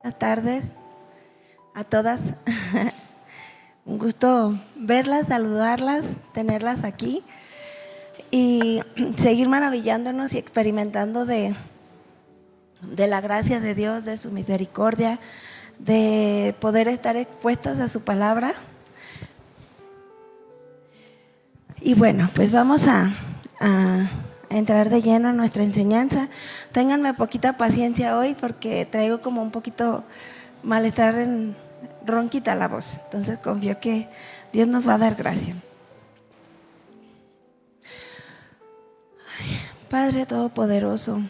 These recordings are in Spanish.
Buenas tardes a todas. Un gusto verlas, saludarlas, tenerlas aquí y seguir maravillándonos y experimentando de la gracia de Dios, de su misericordia, de poder estar expuestas a su palabra. Y bueno, pues vamos a entrar de lleno en nuestra enseñanza. Ténganme poquita paciencia hoy porque traigo como un poquito malestar, ronquita la voz. Entonces confío que Dios nos va a dar gracia. Padre Todopoderoso,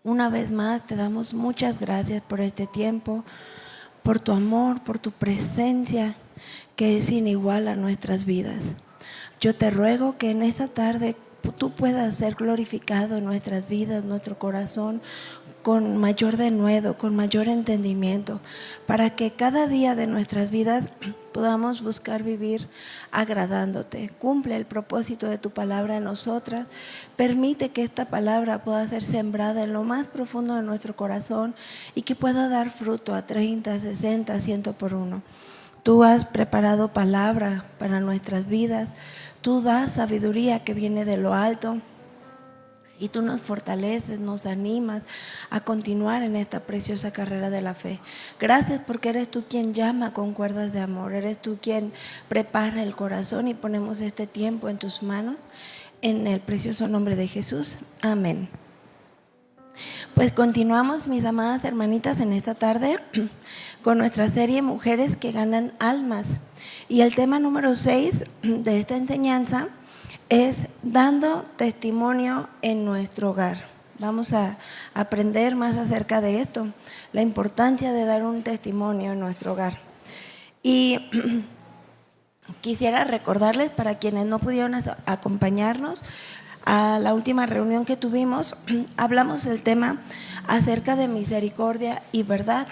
una vez más te damos muchas gracias por este tiempo, por tu amor, por tu presencia que es sin igual a nuestras vidas. Yo te ruego que en esta tarde tú puedas ser glorificado en nuestras vidas, nuestro corazón, con mayor denuedo, con mayor entendimiento, para que cada día de nuestras vidas podamos buscar vivir agradándote. Cumple el propósito de tu palabra en nosotras. Permite que esta palabra pueda ser sembrada en lo más profundo de nuestro corazón y que pueda dar fruto a 30, 60, 100 por uno. Tú has preparado palabra para nuestras vidas. Tú das sabiduría que viene de lo alto y tú nos fortaleces, nos animas a continuar en esta preciosa carrera de la fe. Gracias porque eres tú quien llama con cuerdas de amor, eres tú quien prepara el corazón y ponemos este tiempo en tus manos, en el precioso nombre de Jesús. Amén. Pues continuamos, mis amadas hermanitas, en esta tarde con nuestra serie Mujeres que ganan almas. Y el tema número 6 de esta enseñanza es dando testimonio en nuestro hogar. Vamos a aprender más acerca de esto, la importancia de dar un testimonio en nuestro hogar. Y quisiera recordarles, para quienes no pudieron acompañarnos, a la última reunión que tuvimos, hablamos del tema acerca de misericordia y verdad,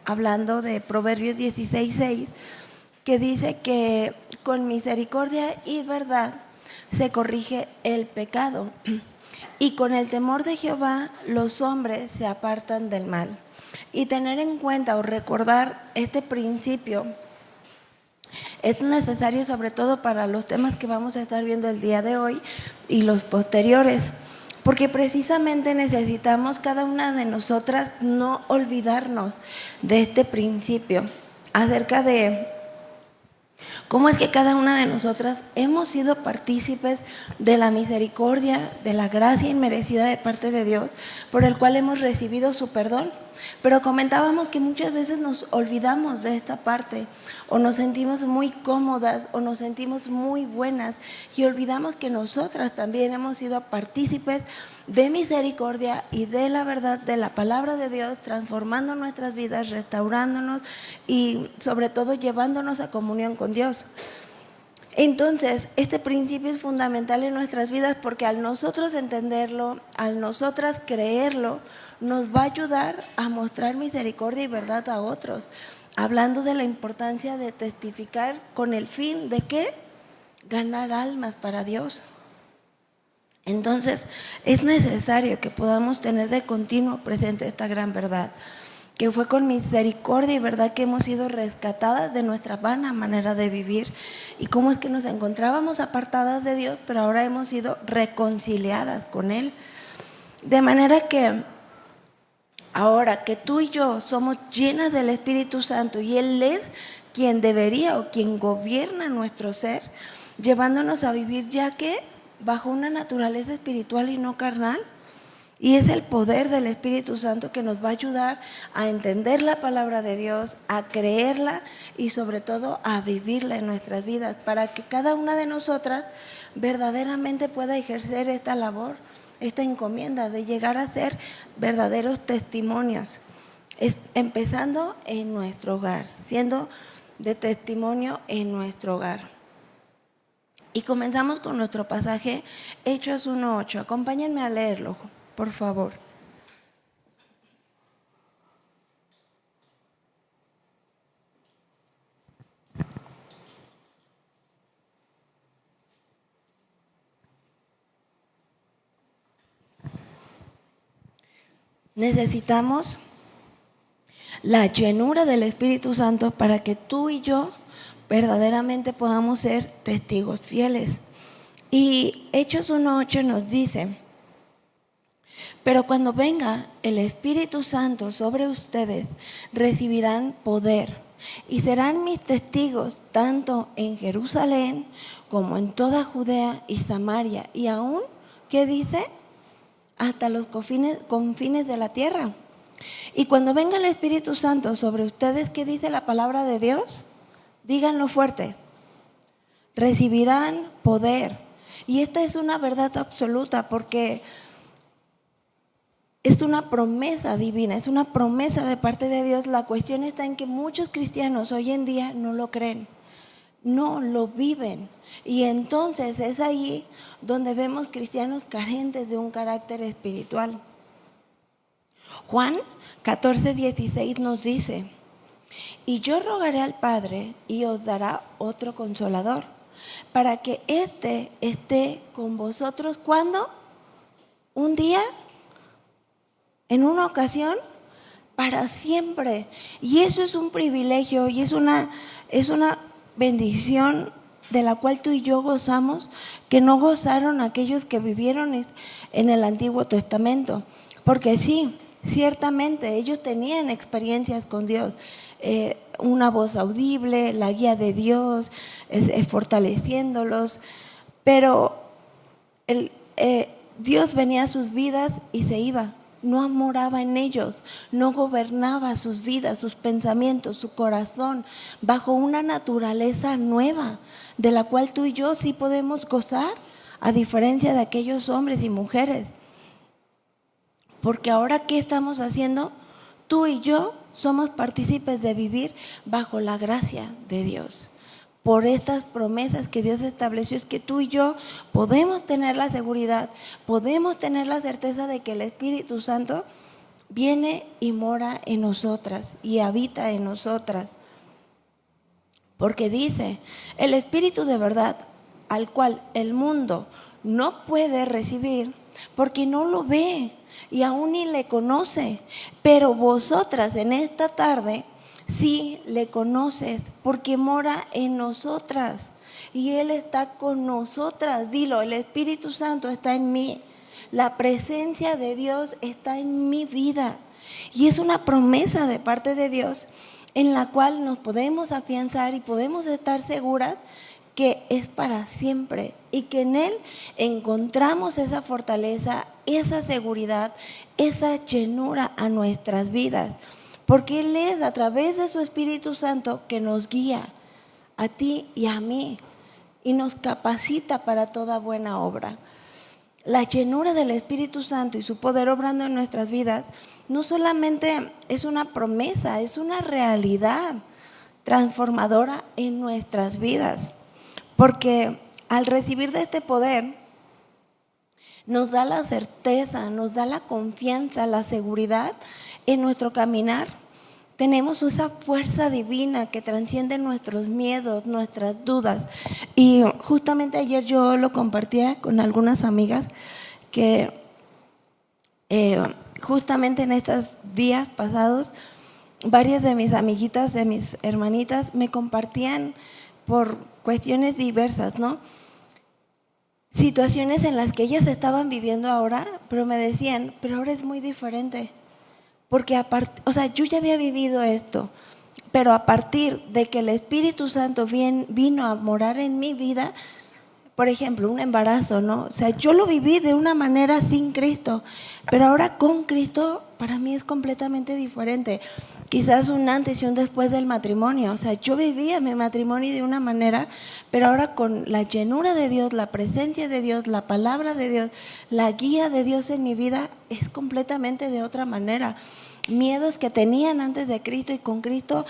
hablando de Proverbios 16:6, que dice que con misericordia y verdad se corrige el pecado, y con el temor de Jehová los hombres se apartan del mal. Y tener en cuenta o recordar este principio es necesario, sobre todo para los temas que vamos a estar viendo el día de hoy y los posteriores, porque precisamente necesitamos cada una de nosotras no olvidarnos de este principio acerca de cómo es que cada una de nosotras hemos sido partícipes de la misericordia, de la gracia inmerecida de parte de Dios, por el cual hemos recibido su perdón. Pero comentábamos que muchas veces nos olvidamos de esta parte, o nos sentimos muy cómodas, o nos sentimos muy buenas, y olvidamos que nosotras también hemos sido partícipes de misericordia y de la verdad de la palabra de Dios, transformando nuestras vidas, restaurándonos y sobre todo llevándonos a comunión con Dios. Entonces, este principio es fundamental en nuestras vidas porque al nosotros entenderlo, al nosotras creerlo, nos va a ayudar a mostrar misericordia y verdad a otros, hablando de la importancia de testificar con el fin de ¿qué? Ganar almas para Dios. Entonces, es necesario que podamos tener de continuo presente esta gran verdad, que fue con misericordia y verdad que hemos sido rescatadas de nuestra vana manera de vivir, y cómo es que nos encontrábamos apartadas de Dios, pero ahora hemos sido reconciliadas con Él. De manera que ahora que tú y yo somos llenas del Espíritu Santo y Él es quien debería o quien gobierna nuestro ser, llevándonos a vivir ya que bajo una naturaleza espiritual y no carnal. Y es el poder del Espíritu Santo que nos va a ayudar a entender la palabra de Dios, a creerla y sobre todo a vivirla en nuestras vidas, para que cada una de nosotras verdaderamente pueda ejercer esta labor, esta encomienda de llegar a ser verdaderos testimonios, empezando en nuestro hogar, siendo de testimonio en nuestro hogar. Y comenzamos con nuestro pasaje, Hechos 1:8. Acompáñenme a leerlo, por favor. Necesitamos la llenura del Espíritu Santo para que tú y yo verdaderamente podamos ser testigos fieles. Y Hechos 1:8 nos dice: pero cuando venga el Espíritu Santo sobre ustedes, recibirán poder y serán mis testigos tanto en Jerusalén como en toda Judea y Samaria y aún, ¿qué dice? Hasta los confines de la tierra. Y cuando venga el Espíritu Santo sobre ustedes, ¿qué dice la palabra de Dios? Díganlo fuerte: recibirán poder. Y esta es una verdad absoluta porque es una promesa divina, es una promesa de parte de Dios. La cuestión está en que muchos cristianos hoy en día no lo creen, no lo viven. Y entonces es ahí donde vemos cristianos carentes de un carácter espiritual. Juan 14:16 nos dice: y yo rogaré al Padre y os dará otro consolador, para que éste esté con vosotros. ¿Cuándo? ¿Un día? ¿En una ocasión? Para siempre. Y eso es un privilegio y es una bendición de la cual tú y yo gozamos, que no gozaron aquellos que vivieron en el Antiguo Testamento. Porque sí, ciertamente ellos tenían experiencias con Dios, una voz audible, la guía de Dios, fortaleciéndolos, pero Dios venía a sus vidas y se iba. No moraba en ellos, no gobernaba sus vidas, sus pensamientos, su corazón, bajo una naturaleza nueva, de la cual tú y yo sí podemos gozar, a diferencia de aquellos hombres y mujeres. Porque ahora, ¿qué estamos haciendo? Tú y yo somos partícipes de vivir bajo la gracia de Dios. Por estas promesas que Dios estableció, es que tú y yo podemos tener la seguridad, podemos tener la certeza de que el Espíritu Santo viene y mora en nosotras y habita en nosotras. Porque dice: el Espíritu de verdad, al cual el mundo no puede recibir porque no lo ve y aún ni le conoce, pero vosotras en esta tarde sí le conoces porque mora en nosotras y Él está con nosotras. Dilo: el Espíritu Santo está en mí, la presencia de Dios está en mi vida. Y es una promesa de parte de Dios en la cual nos podemos afianzar y podemos estar seguras que es para siempre y que en Él encontramos esa fortaleza, esa seguridad, esa llenura a nuestras vidas. Porque Él es a través de su Espíritu Santo que nos guía a ti y a mí y nos capacita para toda buena obra. La llenura del Espíritu Santo y su poder obrando en nuestras vidas no solamente es una promesa, es una realidad transformadora en nuestras vidas. Porque al recibir de este poder nos da la certeza, nos da la confianza, la seguridad en nuestro caminar. Tenemos esa fuerza divina que trasciende nuestros miedos, nuestras dudas. Y justamente ayer yo lo compartía con algunas amigas que justamente en estos días pasados, varias de mis amiguitas, de mis hermanitas, me compartían por cuestiones diversas, ¿no? Situaciones en las que ellas estaban viviendo ahora, pero me decían: pero ahora es muy diferente. Porque yo ya había vivido esto, pero a partir de que el Espíritu Santo vino a morar en mi vida, por ejemplo, un embarazo, ¿no? O sea, yo lo viví de una manera sin Cristo, pero ahora con Cristo para mí es completamente diferente. Quizás un antes y un después del matrimonio. O sea, yo vivía mi matrimonio de una manera, pero ahora con la llenura de Dios, la presencia de Dios, la palabra de Dios, la guía de Dios en mi vida, es completamente de otra manera. Miedos que tenían antes de Cristo y con Cristo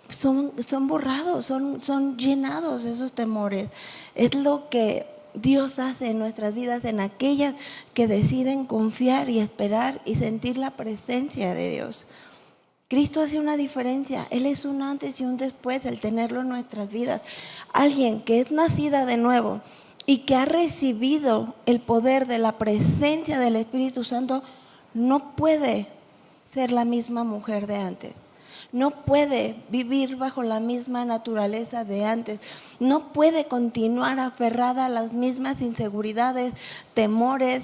son borrados, son llenados esos temores. Es lo que Dios hace en nuestras vidas, en aquellas que deciden confiar y esperar y sentir la presencia de Dios. Cristo hace una diferencia. Él es un antes y un después, el tenerlo en nuestras vidas. Alguien que es nacida de nuevo y que ha recibido el poder de la presencia del Espíritu Santo no puede ser la misma mujer de antes. no puede vivir bajo la misma naturaleza de antes, no puede continuar aferrada a las mismas inseguridades, temores,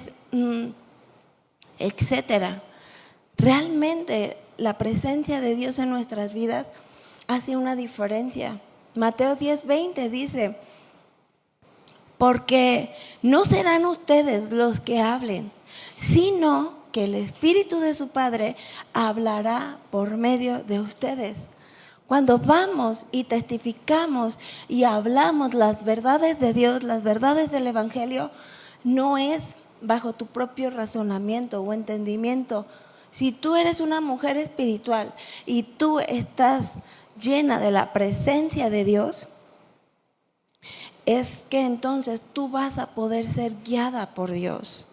etcétera. Realmente la presencia de Dios en nuestras vidas hace una diferencia. Mateo 10:20 dice: porque no serán ustedes los que hablen, sino que el Espíritu de su Padre hablará por medio de ustedes. Cuando vamos y testificamos y hablamos las verdades de Dios, las verdades del Evangelio, no es bajo tu propio razonamiento o entendimiento. Si tú eres una mujer espiritual y tú estás llena de la presencia de Dios, es que entonces tú vas a poder ser guiada por Dios.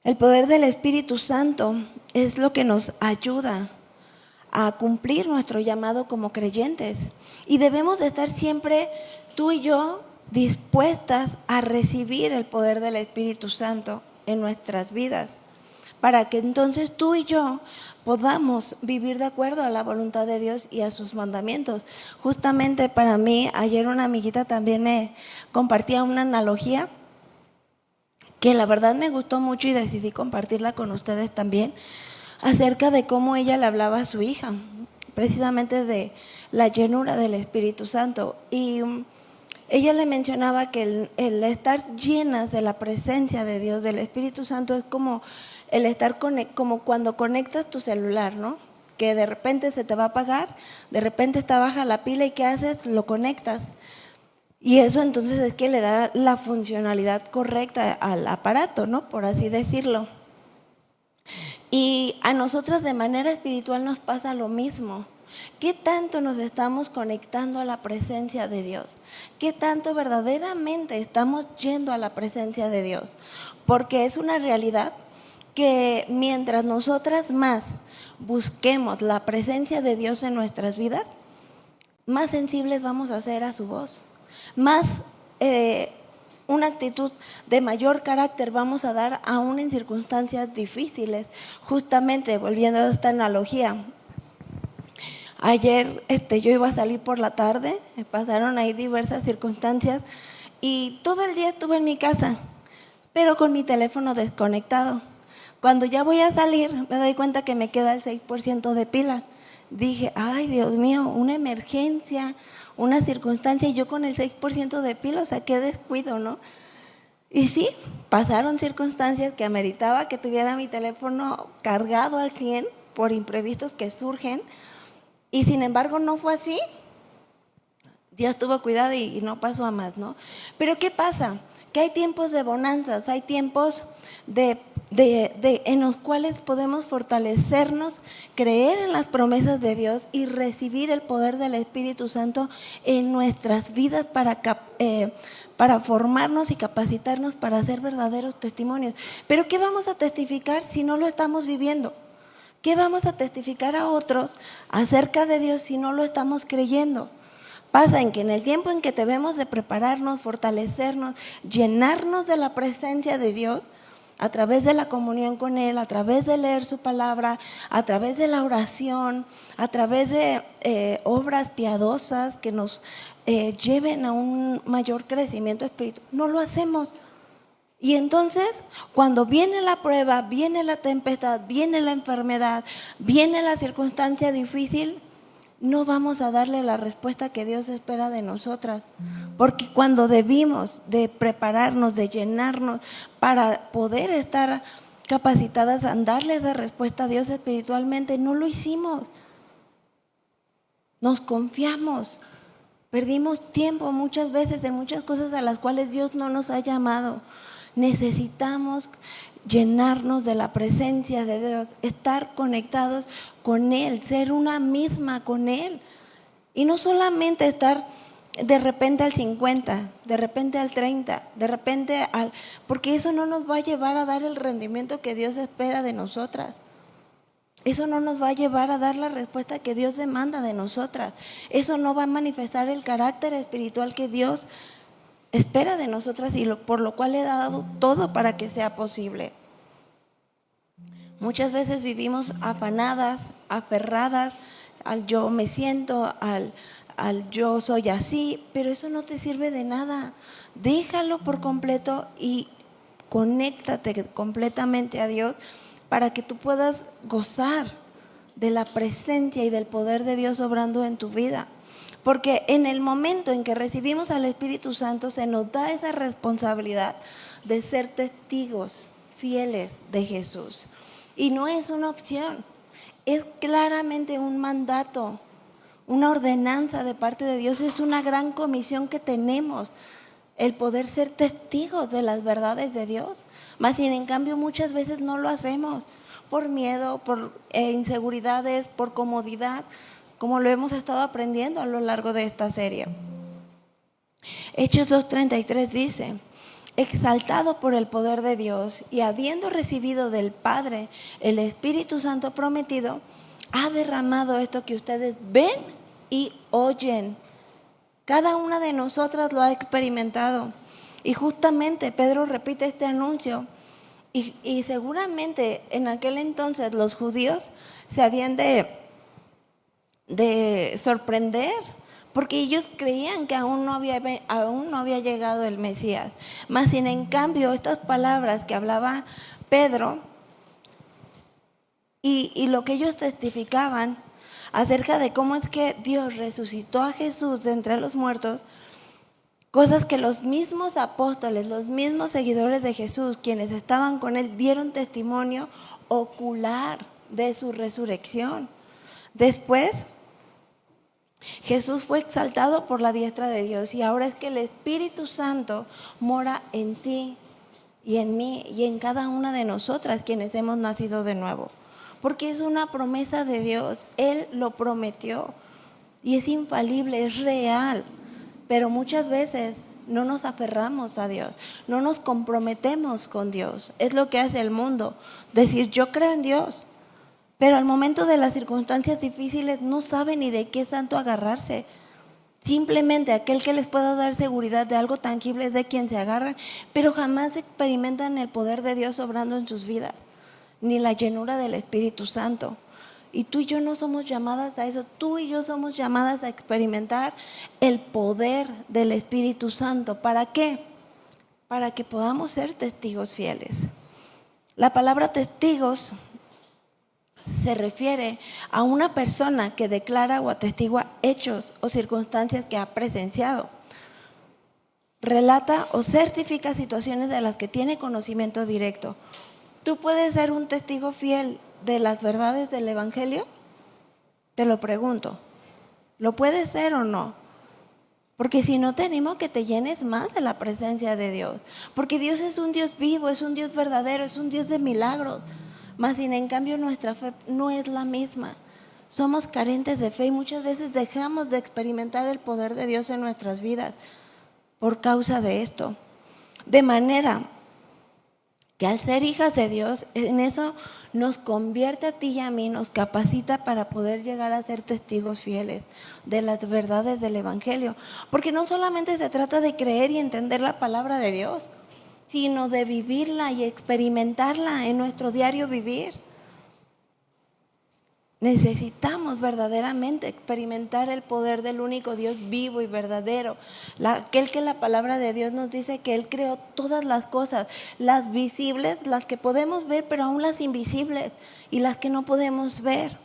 El poder del Espíritu Santo es lo que nos ayuda a cumplir nuestro llamado como creyentes. Y debemos de estar siempre, tú y yo, dispuestas a recibir el poder del Espíritu Santo en nuestras vidas, para que entonces tú y yo podamos vivir de acuerdo a la voluntad de Dios y a sus mandamientos. Justamente para mí, ayer una amiguita también me compartía una analogía que la verdad me gustó mucho y decidí compartirla con ustedes también, acerca de cómo ella le hablaba a su hija, precisamente de la llenura del Espíritu Santo. Y ella le mencionaba que el estar llenas de la presencia de Dios, del Espíritu Santo, es como el estar como cuando conectas tu celular, ¿no? Que de repente se te va a apagar, de repente está baja la pila y ¿qué haces? Lo conectas. Y eso entonces es que le da la funcionalidad correcta al aparato, ¿no? Por así decirlo. Y a nosotras de manera espiritual nos pasa lo mismo. ¿Qué tanto nos estamos conectando a la presencia de Dios? ¿Qué tanto verdaderamente estamos yendo a la presencia de Dios? Porque es una realidad que mientras nosotras más busquemos la presencia de Dios en nuestras vidas, más sensibles vamos a ser a su voz, más una actitud de mayor carácter vamos a dar aún en circunstancias difíciles. Justamente, volviendo a esta analogía, ayer yo iba a salir por la tarde, me pasaron ahí diversas circunstancias y todo el día estuve en mi casa, pero con mi teléfono desconectado. Cuando ya voy a salir, me doy cuenta que me queda el 6% de pila. Dije, ay, Dios mío, una emergencia, una circunstancia, y yo con el 6% de pila, o sea, qué descuido, ¿no? Y sí, pasaron circunstancias que ameritaba que tuviera mi teléfono cargado al 100 por imprevistos que surgen, y sin embargo no fue así. Dios tuvo cuidado y no pasó a más, ¿no? Pero ¿qué pasa? Que hay tiempos de bonanzas, hay tiempos en los cuales podemos fortalecernos, creer en las promesas de Dios y recibir el poder del Espíritu Santo en nuestras vidas para formarnos y capacitarnos para ser verdaderos testimonios. Pero ¿qué vamos a testificar si no lo estamos viviendo? ¿Qué vamos a testificar a otros acerca de Dios si no lo estamos creyendo? Pasa en que en el tiempo en que debemos de prepararnos, fortalecernos, llenarnos de la presencia de Dios, a través de la comunión con Él, a través de leer su palabra, a través de la oración, a través de obras piadosas que nos lleven a un mayor crecimiento espiritual, no lo hacemos. Y entonces, cuando viene la prueba, viene la tempestad, viene la enfermedad, viene la circunstancia difícil, no vamos a darle la respuesta que Dios espera de nosotras. Porque cuando debimos de prepararnos, de llenarnos para poder estar capacitadas a darle esa respuesta a Dios espiritualmente, no lo hicimos. Nos confiamos, perdimos tiempo muchas veces de muchas cosas a las cuales Dios no nos ha llamado. Necesitamos llenarnos de la presencia de Dios, estar conectados con Él, ser una misma con Él. Y no solamente estar de repente al 50, de repente al 30, de repente porque eso no nos va a llevar a dar el rendimiento que Dios espera de nosotras. Eso no nos va a llevar a dar la respuesta que Dios demanda de nosotras. Eso no va a manifestar el carácter espiritual que Dios espera de nosotras y por lo cual le ha dado todo para que sea posible. Muchas veces vivimos afanadas, aferradas, al yo me siento, al yo soy así, pero eso no te sirve de nada. Déjalo por completo y conéctate completamente a Dios para que tú puedas gozar de la presencia y del poder de Dios obrando en tu vida. Porque en el momento en que recibimos al Espíritu Santo se nos da esa responsabilidad de ser testigos fieles de Jesús. Y no es una opción, es claramente un mandato, una ordenanza de parte de Dios, es una gran comisión que tenemos, el poder ser testigos de las verdades de Dios. Mas sin en cambio muchas veces no lo hacemos por miedo, por inseguridades, por comodidad, como lo hemos estado aprendiendo a lo largo de esta serie. Hechos 2:33 dice: exaltado por el poder de Dios y habiendo recibido del Padre el Espíritu Santo prometido, ha derramado esto que ustedes ven y oyen. Cada una de nosotras lo ha experimentado. Y justamente Pedro repite este anuncio. Y seguramente en aquel entonces los judíos se habían de sorprender, porque ellos creían que aún no había llegado el Mesías. Mas sin en cambio estas palabras que hablaba Pedro y lo que ellos testificaban acerca de cómo es que Dios resucitó a Jesús de entre los muertos, cosas que los mismos apóstoles, los mismos seguidores de Jesús, quienes estaban con él, dieron testimonio ocular de su resurrección. Después, Jesús fue exaltado por la diestra de Dios y ahora es que el Espíritu Santo mora en ti y en mí y en cada una de nosotras quienes hemos nacido de nuevo. Porque es una promesa de Dios, Él lo prometió y es infalible, es real. Pero muchas veces no nos aferramos a Dios, no nos comprometemos con Dios. Es lo que hace el mundo, decir yo creo en Dios, pero al momento de las circunstancias difíciles no sabe ni de qué santo agarrarse. Simplemente aquel que les pueda dar seguridad de algo tangible es de quien se agarran, pero jamás experimentan el poder de Dios obrando en sus vidas, ni la llenura del Espíritu Santo. Y tú y yo no somos llamadas a eso, tú y yo somos llamadas a experimentar el poder del Espíritu Santo. ¿Para qué? Para que podamos ser testigos fieles. La palabra testigos se refiere a una persona que declara o atestigua hechos o circunstancias que ha presenciado. Relata o certifica situaciones de las que tiene conocimiento directo. ¿Tú puedes ser un testigo fiel de las verdades del Evangelio? Te lo pregunto. ¿Lo puedes ser o no? Porque si no, te animo que te llenes más de la presencia de Dios. Porque Dios es un Dios vivo, es un Dios verdadero, es un Dios de milagros. Mas sin en cambio nuestra fe no es la misma. Somos carentes de fe y muchas veces dejamos de experimentar el poder de Dios en nuestras vidas por causa de esto. De manera que al ser hijas de Dios, en eso nos convierte a ti y a mí, nos capacita para poder llegar a ser testigos fieles de las verdades del Evangelio. Porque no solamente se trata de creer y entender la palabra de Dios, sino de vivirla y experimentarla en nuestro diario vivir. Necesitamos verdaderamente experimentar el poder del único Dios vivo y verdadero, aquel que la palabra de Dios nos dice que Él creó todas las cosas, las visibles, las que podemos ver, pero aún las invisibles y las que no podemos ver.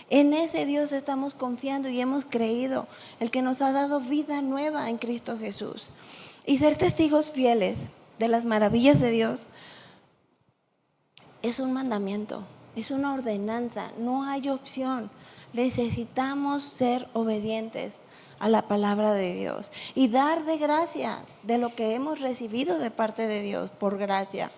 En ese Dios estamos confiando y hemos creído, el que nos ha dado vida nueva en Cristo Jesús. Y ser testigos fieles de las maravillas de Dios es un mandamiento. Es una ordenanza, no hay opción. Necesitamos ser obedientes a la palabra de Dios y dar de gracia de lo que hemos recibido de parte de Dios por gracia,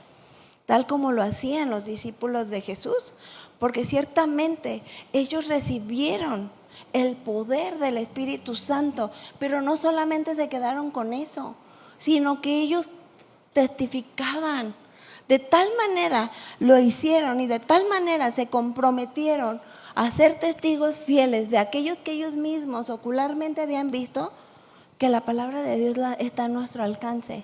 tal como lo hacían los discípulos de Jesús, porque ciertamente ellos recibieron el poder del Espíritu Santo, pero no solamente se quedaron con eso, sino que ellos testificaban. De tal manera lo hicieron y de tal manera se comprometieron a ser testigos fieles de aquellos que ellos mismos ocularmente habían visto, que la palabra de Dios está a nuestro alcance.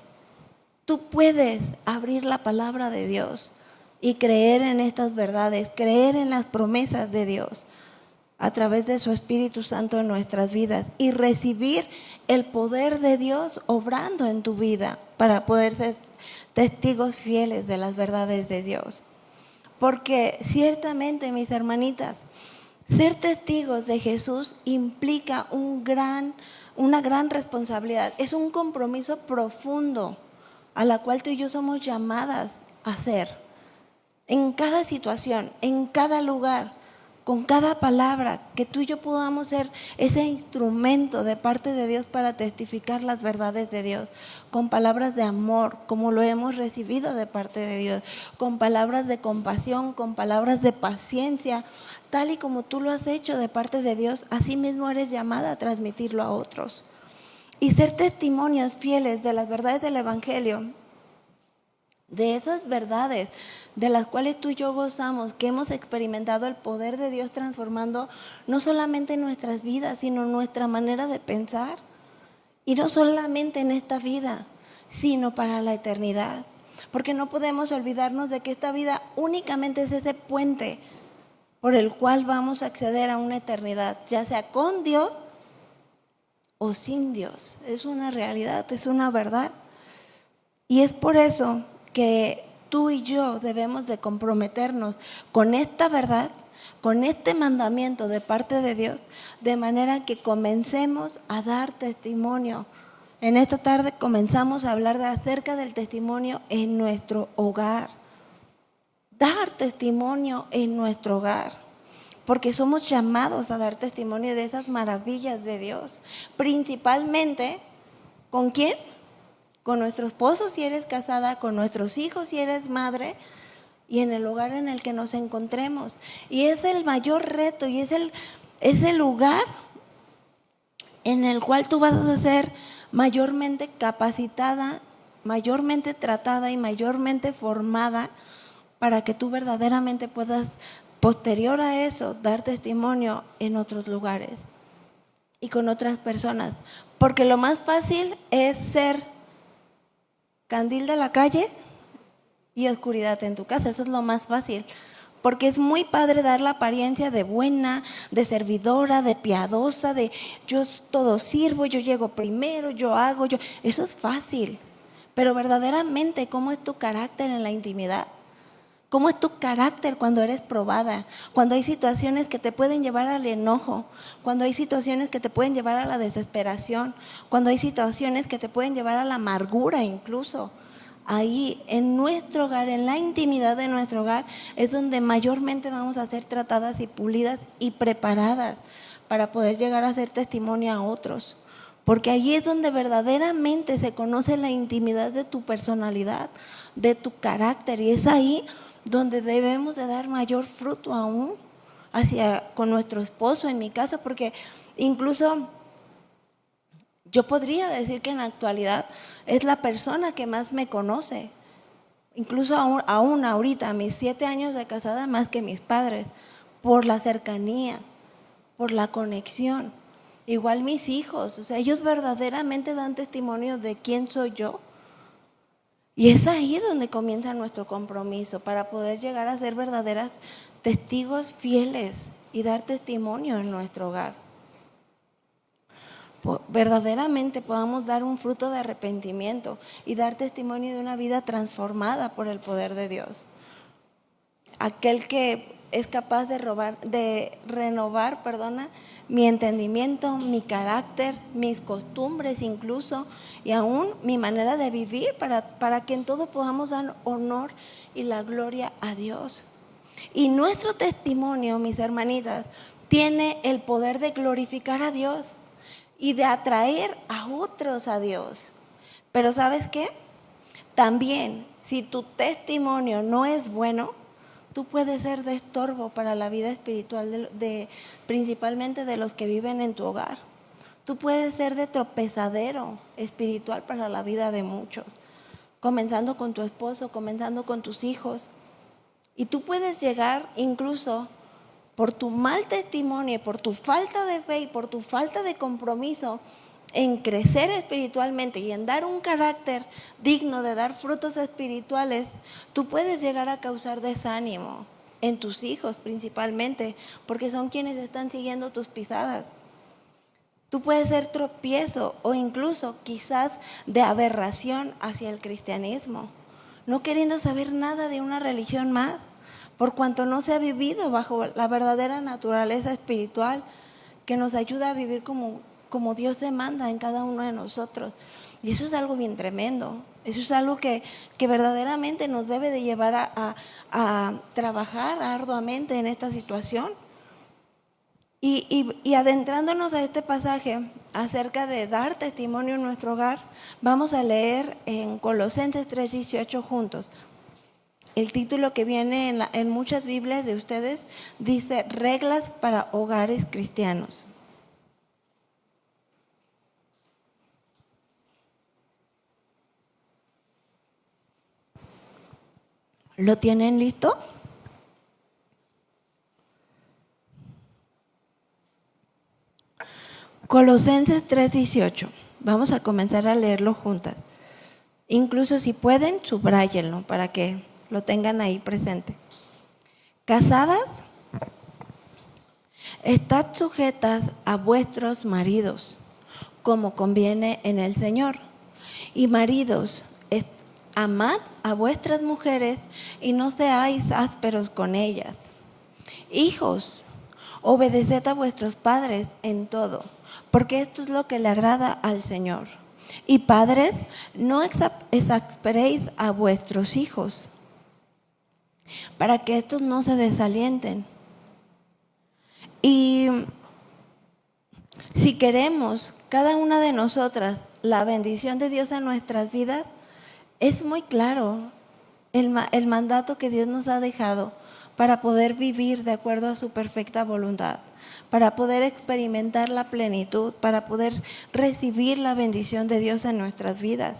Tú puedes abrir la palabra de Dios y creer en estas verdades, creer en las promesas de Dios. a través de su Espíritu Santo en nuestras vidas y recibir el poder de Dios obrando en tu vida para poder ser testigos fieles de las verdades de Dios. Porque ciertamente, mis hermanitas, ser testigos de Jesús implica una gran responsabilidad. Es un compromiso profundo a la cual tú y yo somos llamadas a hacer. En cada situación, en cada lugar, con cada palabra, que tú y yo podamos ser ese instrumento de parte de Dios para testificar las verdades de Dios, con palabras de amor, como lo hemos recibido de parte de Dios, con palabras de compasión, con palabras de paciencia, tal y como tú lo has hecho de parte de Dios, así mismo eres llamada a transmitirlo a otros. Y ser testimonios fieles de las verdades del Evangelio, de esas verdades de las cuales tú y yo gozamos, que hemos experimentado el poder de Dios transformando no solamente nuestras vidas, sino nuestra manera de pensar. Y no solamente en esta vida, sino para la eternidad. Porque no podemos olvidarnos de que esta vida únicamente es ese puente por el cual vamos a acceder a una eternidad, ya sea con Dios o sin Dios. Es una realidad, es una verdad. Y es por eso que tú y yo debemos de comprometernos con esta verdad, con este mandamiento de parte de Dios, de manera que comencemos a dar testimonio. En esta tarde comenzamos a hablar acerca del testimonio en nuestro hogar. Dar testimonio en nuestro hogar, porque somos llamados a dar testimonio de esas maravillas de Dios. Principalmente, ¿con quién? Con nuestro esposo si eres casada, con nuestros hijos si eres madre, y en el lugar en el que nos encontremos. Y es el mayor reto y es el lugar en el cual tú vas a ser mayormente capacitada, mayormente tratada y mayormente formada para que tú verdaderamente puedas, posterior a eso, dar testimonio en otros lugares y con otras personas. Porque lo más fácil es ser candil de la calle y oscuridad en tu casa. Eso es lo más fácil. Porque es muy padre dar la apariencia de buena, de servidora, de piadosa, de yo todo sirvo, yo llego primero, yo hago, yo. Eso es fácil. Pero verdaderamente, ¿cómo es tu carácter en la intimidad? ¿Cómo es tu carácter cuando eres probada? Cuando hay situaciones que te pueden llevar al enojo, cuando hay situaciones que te pueden llevar a la desesperación, cuando hay situaciones que te pueden llevar a la amargura incluso. Ahí, en nuestro hogar, en la intimidad de nuestro hogar, es donde mayormente vamos a ser tratadas y pulidas y preparadas para poder llegar a ser testimonio a otros. Porque allí es donde verdaderamente se conoce la intimidad de tu personalidad, de tu carácter, y es ahí donde debemos de dar mayor fruto aún con nuestro esposo, en mi caso, porque incluso yo podría decir que en la actualidad es la persona que más me conoce, incluso aún ahorita, a mis 7 años de casada, más que mis padres, por la cercanía, por la conexión. Igual mis hijos, o sea, ellos verdaderamente dan testimonio de quién soy yo. Y es ahí donde comienza nuestro compromiso para poder llegar a ser verdaderas testigos fieles y dar testimonio en nuestro hogar. Verdaderamente podamos dar un fruto de arrepentimiento y dar testimonio de una vida transformada por el poder de Dios. Aquel que es capaz de renovar mi entendimiento, mi carácter, mis costumbres incluso, y aún mi manera de vivir para que en todo podamos dar honor y la gloria a Dios. Y nuestro testimonio, mis hermanitas, tiene el poder de glorificar a Dios y de atraer a otros a Dios. Pero ¿sabes qué? También, si tu testimonio no es bueno, tú puedes ser de estorbo para la vida espiritual principalmente de los que viven en tu hogar. Tú puedes ser de tropezadero espiritual para la vida de muchos, comenzando con tu esposo, comenzando con tus hijos. Y tú puedes llegar incluso por tu mal testimonio, por tu falta de fe y por tu falta de compromiso en crecer espiritualmente y en dar un carácter digno de dar frutos espirituales, tú puedes llegar a causar desánimo en tus hijos principalmente, porque son quienes están siguiendo tus pisadas. Tú puedes ser tropiezo o incluso quizás de aberración hacia el cristianismo, no queriendo saber nada de una religión más, por cuanto no se ha vivido bajo la verdadera naturaleza espiritual que nos ayuda a vivir como Dios demanda en cada uno de nosotros. Y eso es algo bien tremendo. Eso es algo que verdaderamente nos debe de llevar a trabajar arduamente en esta situación. Y adentrándonos a este pasaje acerca de dar testimonio en nuestro hogar, vamos a leer en Colosenses 3:18 juntos. El título que viene en muchas Biblias de ustedes dice Reglas para hogares cristianos. ¿Lo tienen listo? Colosenses 3:18. Vamos a comenzar a leerlo juntas. Incluso si pueden, subráyenlo para que lo tengan ahí presente. Casadas, estad sujetas a vuestros maridos, como conviene en el Señor. Y maridos, amad a vuestras mujeres y no seáis ásperos con ellas. Hijos, obedeced a vuestros padres en todo, porque esto es lo que le agrada al Señor. Y padres, no exasperéis a vuestros hijos, para que estos no se desalienten. Y si queremos, cada una de nosotras, la bendición de Dios en nuestras vidas, es muy claro el mandato que Dios nos ha dejado para poder vivir de acuerdo a su perfecta voluntad, para poder experimentar la plenitud, para poder recibir la bendición de Dios en nuestras vidas,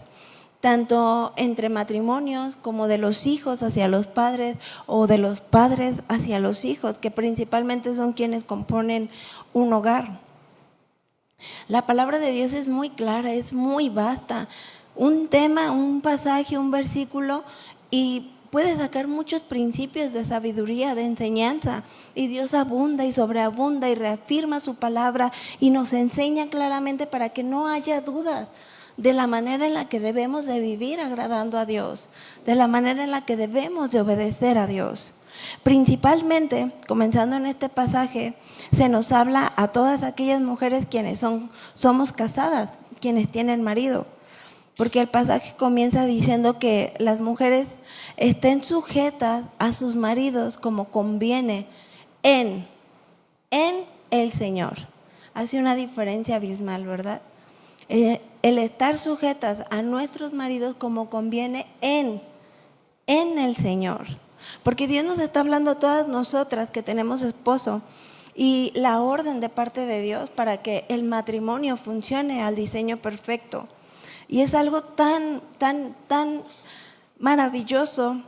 tanto entre matrimonios como de los hijos hacia los padres o de los padres hacia los hijos, que principalmente son quienes componen un hogar. La palabra de Dios es muy clara, es muy vasta. Un tema, un pasaje, un versículo y puede sacar muchos principios de sabiduría, de enseñanza. Y Dios abunda y sobreabunda y reafirma su palabra y nos enseña claramente para que no haya dudas de la manera en la que debemos de vivir agradando a Dios, de la manera en la que debemos de obedecer a Dios. Principalmente, comenzando en este pasaje, se nos habla a todas aquellas mujeres quienes somos casadas, quienes tienen marido. Porque el pasaje comienza diciendo que las mujeres estén sujetas a sus maridos como conviene en el Señor. Hace una diferencia abismal, ¿verdad? El estar sujetas a nuestros maridos como conviene en el Señor. Porque Dios nos está hablando a todas nosotras que tenemos esposo y la orden de parte de Dios para que el matrimonio funcione al diseño perfecto. Y es algo tan maravilloso.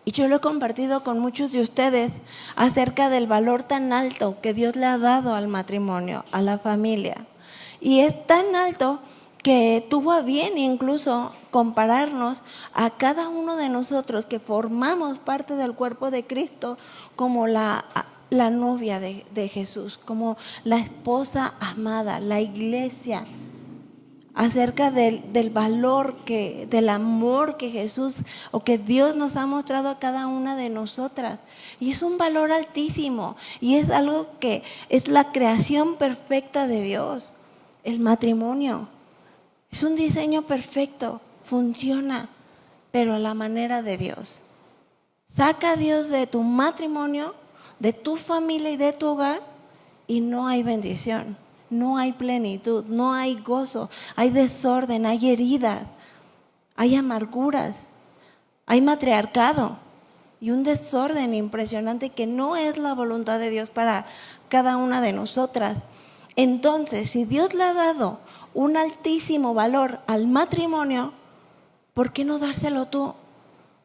Y yo lo he compartido con muchos de ustedes acerca del valor tan alto que Dios le ha dado al matrimonio, a la familia. Y es tan alto que tuvo a bien incluso compararnos a cada uno de nosotros que formamos parte del cuerpo de Cristo como la novia de Jesús, como la esposa amada, la iglesia. Acerca del valor, del amor que Jesús o que Dios nos ha mostrado a cada una de nosotras. Y es un valor altísimo y es algo que es la creación perfecta de Dios. El matrimonio es un diseño perfecto, funciona, pero a la manera de Dios. Saca a Dios de tu matrimonio, de tu familia y de tu hogar y no hay bendición. No hay plenitud, no hay gozo, hay desorden, hay heridas, hay amarguras, hay matriarcado y un desorden impresionante que no es la voluntad de Dios para cada una de nosotras. Entonces, si Dios le ha dado un altísimo valor al matrimonio, ¿por qué no dárselo tú?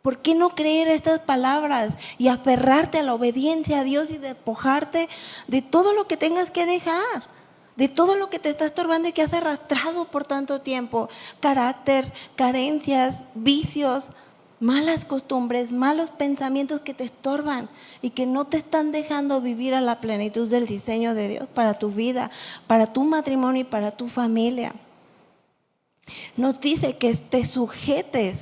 ¿Por qué no creer estas palabras y aferrarte a la obediencia a Dios y despojarte de todo lo que tengas que dejar? De todo lo que te está estorbando y que has arrastrado por tanto tiempo, carácter, carencias, vicios, malas costumbres, malos pensamientos que te estorban y que no te están dejando vivir a la plenitud del diseño de Dios para tu vida, para tu matrimonio y para tu familia. Nos dice que te sujetes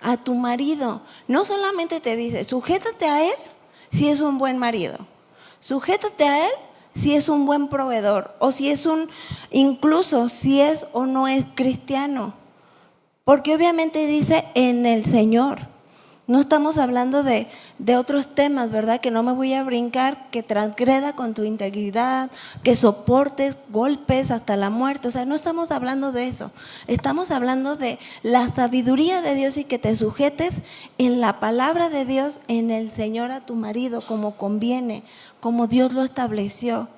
a tu marido. No solamente te dice, sujétate a él si es un buen marido. Sujétate a él si es un buen proveedor o si es incluso si es o no es cristiano. Porque obviamente dice en el Señor. No estamos hablando de otros temas, ¿verdad? Que no me voy a brincar, que transgreda con tu integridad, que soportes golpes hasta la muerte. O sea, no estamos hablando de eso. Estamos hablando de la sabiduría de Dios y que te sujetes en la palabra de Dios, en el Señor a tu marido, como conviene, como Dios lo estableció.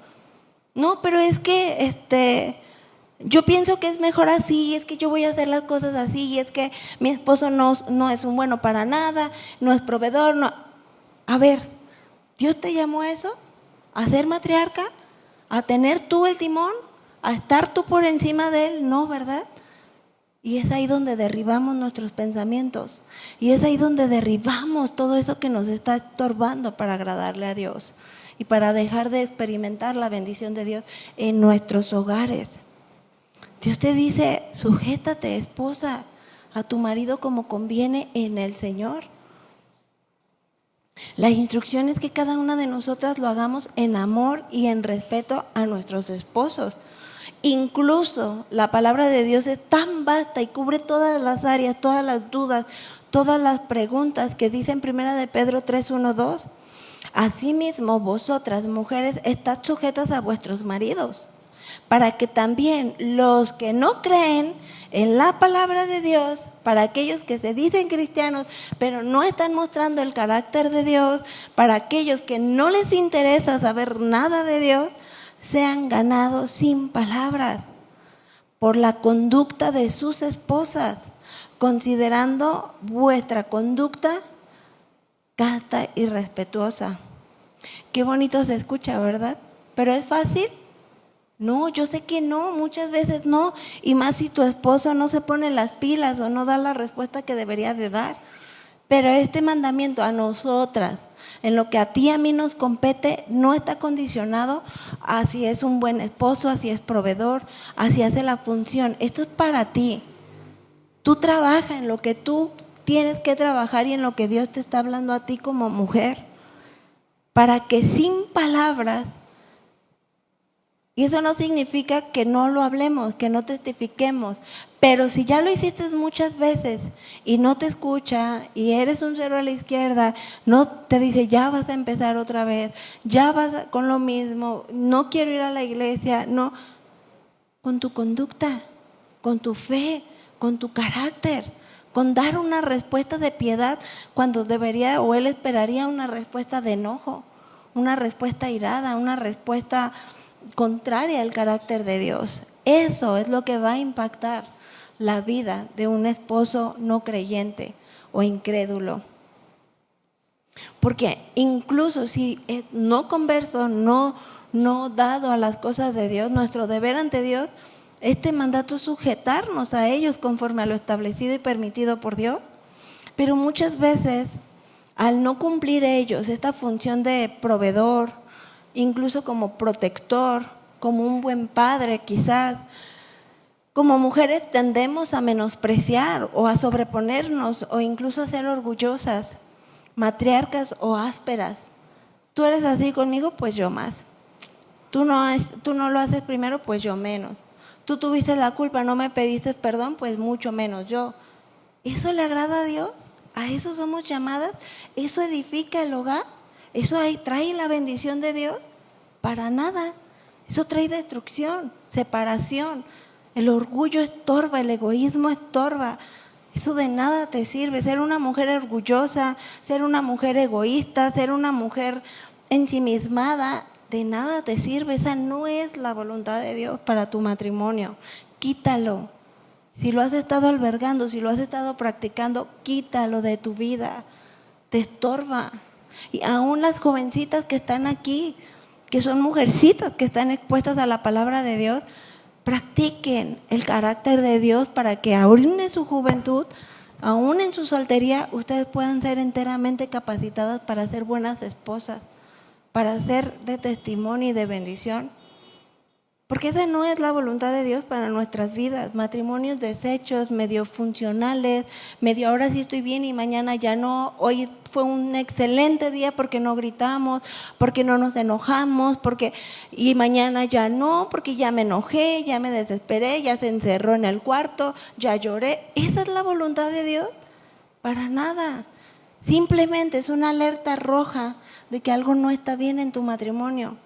No, pero es que yo pienso que es mejor así, es que yo voy a hacer las cosas así, y es que mi esposo no es un bueno para nada, no es proveedor, no. A ver, ¿Dios te llamó a eso? ¿A ser matriarca? ¿A tener tú el timón? ¿A estar tú por encima de él? No, ¿verdad? Y es ahí donde derribamos nuestros pensamientos. Y es ahí donde derribamos todo eso que nos está estorbando para agradarle a Dios. Y para dejar de experimentar la bendición de Dios en nuestros hogares. Dios te dice, sujétate, esposa, a tu marido como conviene en el Señor. La instrucción es que cada una de nosotras lo hagamos en amor y en respeto a nuestros esposos. Incluso la palabra de Dios es tan vasta y cubre todas las áreas, todas las dudas, todas las preguntas que dice en 1 de Pedro 3, 1, 2. Asimismo, vosotras, mujeres, estad sujetas a vuestros maridos, para que también los que no creen en la palabra de Dios, para aquellos que se dicen cristianos, pero no están mostrando el carácter de Dios, para aquellos que no les interesa saber nada de Dios, sean ganados sin palabras por la conducta de sus esposas, considerando vuestra conducta casta y respetuosa. Qué bonito se escucha, ¿verdad? ¿Pero es fácil? No, yo sé que no, muchas veces no, y más si tu esposo no se pone las pilas o no da la respuesta que debería de dar. Pero este mandamiento a nosotras, en lo que a ti y a mí nos compete, no está condicionado a si es un buen esposo, a si es proveedor, a si hace la función. Esto es para ti. Tú trabaja en lo que tú tienes que trabajar y en lo que Dios te está hablando a ti como mujer, para que sin palabras. Y eso no significa que no lo hablemos, que no testifiquemos. Pero si ya lo hiciste muchas veces y no te escucha y eres un cero a la izquierda, no te dice, ya vas a empezar otra vez, ya vas con lo mismo, no quiero ir a la iglesia, no. Con tu conducta, con tu fe, con tu carácter, con dar una respuesta de piedad cuando debería o él esperaría una respuesta de enojo, una respuesta irada, una respuesta contraria al carácter de Dios. Eso es lo que va a impactar la vida de un esposo no creyente o incrédulo. Porque incluso si es no converso, no dado a las cosas de Dios, nuestro deber ante Dios, este mandato es sujetarnos a ellos conforme a lo establecido y permitido por Dios. Pero muchas veces, al no cumplir ellos esta función de proveedor, incluso como protector, como un buen padre quizás, como mujeres tendemos a menospreciar o a sobreponernos o incluso a ser orgullosas, matriarcas o ásperas. Tú eres así conmigo, pues yo más. Tú no lo haces primero, pues yo menos. Tú tuviste la culpa, no me pediste perdón, pues mucho menos yo. ¿Eso le agrada a Dios? ¿A eso somos llamadas? ¿Eso edifica el hogar? ¿Eso ahí trae la bendición de Dios? Para nada. Eso trae destrucción, separación. El orgullo estorba, el egoísmo estorba. Eso de nada te sirve. Ser una mujer orgullosa, ser una mujer egoísta, ser una mujer ensimismada, de nada te sirve. Esa no es la voluntad de Dios para tu matrimonio. Quítalo. Si lo has estado albergando, si lo has estado practicando, quítalo de tu vida. Te estorba. Y aún las jovencitas que están aquí, que son mujercitas que están expuestas a la palabra de Dios, practiquen el carácter de Dios para que aún en su juventud aún en su soltería, ustedes puedan ser enteramente capacitadas para ser buenas esposas, para ser de testimonio y de bendición. Porque esa no es la voluntad de Dios para nuestras vidas. Matrimonios deshechos, medio funcionales, medio ahora sí estoy bien y mañana ya no. Hoy fue un excelente día porque no gritamos, porque no nos enojamos, y mañana ya no, porque ya me enojé, ya me desesperé, ya se encerró en el cuarto, ya lloré. ¿Esa es la voluntad de Dios? Para nada. Simplemente es una alerta roja de que algo no está bien en tu matrimonio,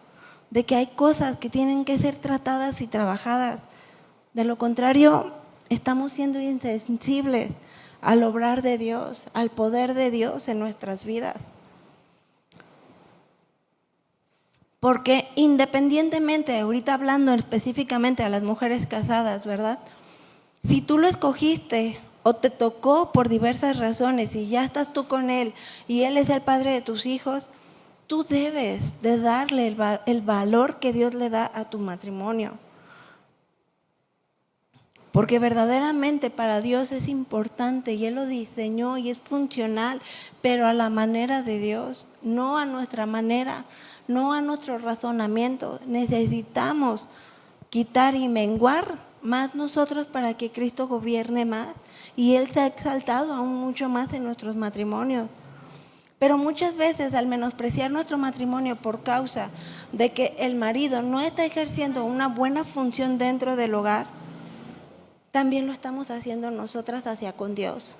de que hay cosas que tienen que ser tratadas y trabajadas. De lo contrario, estamos siendo insensibles al obrar de Dios, al poder de Dios en nuestras vidas. Porque independientemente, ahorita hablando específicamente a las mujeres casadas, ¿verdad? Si tú lo escogiste o te tocó por diversas razones y ya estás tú con él y él es el padre de tus hijos, tú debes de darle el valor que Dios le da a tu matrimonio. Porque verdaderamente para Dios es importante y Él lo diseñó y es funcional, pero a la manera de Dios, no a nuestra manera, no a nuestro razonamiento. Necesitamos quitar y menguar más nosotros para que Cristo gobierne más y Él se ha exaltado aún mucho más en nuestros matrimonios. Pero muchas veces al menospreciar nuestro matrimonio por causa de que el marido no está ejerciendo una buena función dentro del hogar, también lo estamos haciendo nosotras hacia con Dios.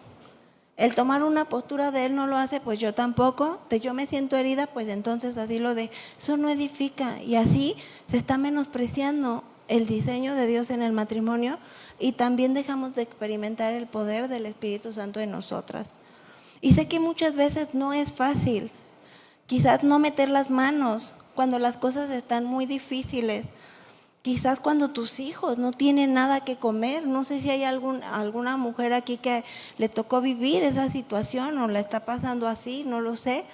El tomar una postura de él no lo hace, pues yo tampoco, de yo me siento herida, pues entonces así lo de, eso no edifica. Y así se está menospreciando el diseño de Dios en el matrimonio y también dejamos de experimentar el poder del Espíritu Santo en nosotras. Y sé que muchas veces no es fácil, quizás no meter las manos cuando las cosas están muy difíciles, quizás cuando tus hijos no tienen nada que comer. No sé si hay alguna mujer aquí que le tocó vivir esa situación o la está pasando así, no lo sé.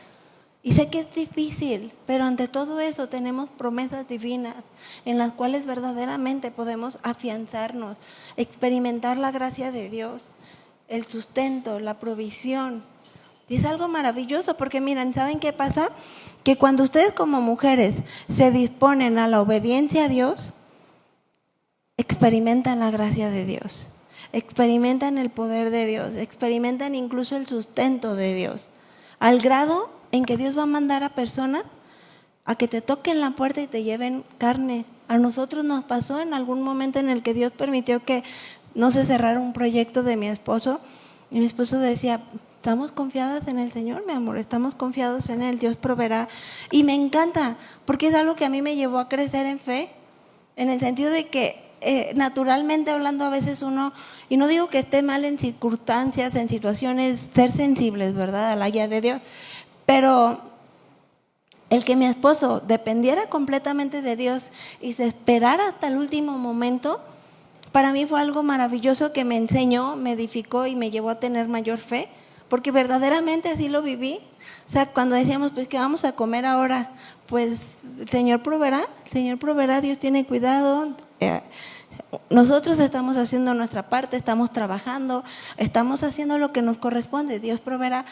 Y sé que es difícil, pero ante todo eso tenemos promesas divinas en las cuales verdaderamente podemos afianzarnos, experimentar la gracia de Dios, el sustento, la provisión. Y es algo maravilloso porque miren, ¿saben qué pasa? Que cuando ustedes como mujeres se disponen a la obediencia a Dios, experimentan la gracia de Dios, experimentan el poder de Dios, experimentan incluso el sustento de Dios, al grado en que Dios va a mandar a personas a que te toquen la puerta y te lleven carne. A nosotros nos pasó en algún momento en el que Dios permitió que no se cerrara un proyecto de mi esposo y mi esposo decía, estamos confiadas en el Señor, mi amor, estamos confiados en Él, Dios proveerá. Y me encanta, porque es algo que a mí me llevó a crecer en fe, en el sentido de que naturalmente hablando a veces uno, y no digo que esté mal en circunstancias, en situaciones, ser sensibles, ¿verdad?, a la guía de Dios, pero el que mi esposo dependiera completamente de Dios y se esperara hasta el último momento, para mí fue algo maravilloso que me enseñó, me edificó y me llevó a tener mayor fe, porque verdaderamente así lo viví. O sea, cuando decíamos, pues, ¿qué vamos a comer ahora? Pues, el Señor proveerá, Dios tiene cuidado. Nosotros estamos haciendo nuestra parte, estamos trabajando, estamos haciendo lo que nos corresponde, Dios proveerá.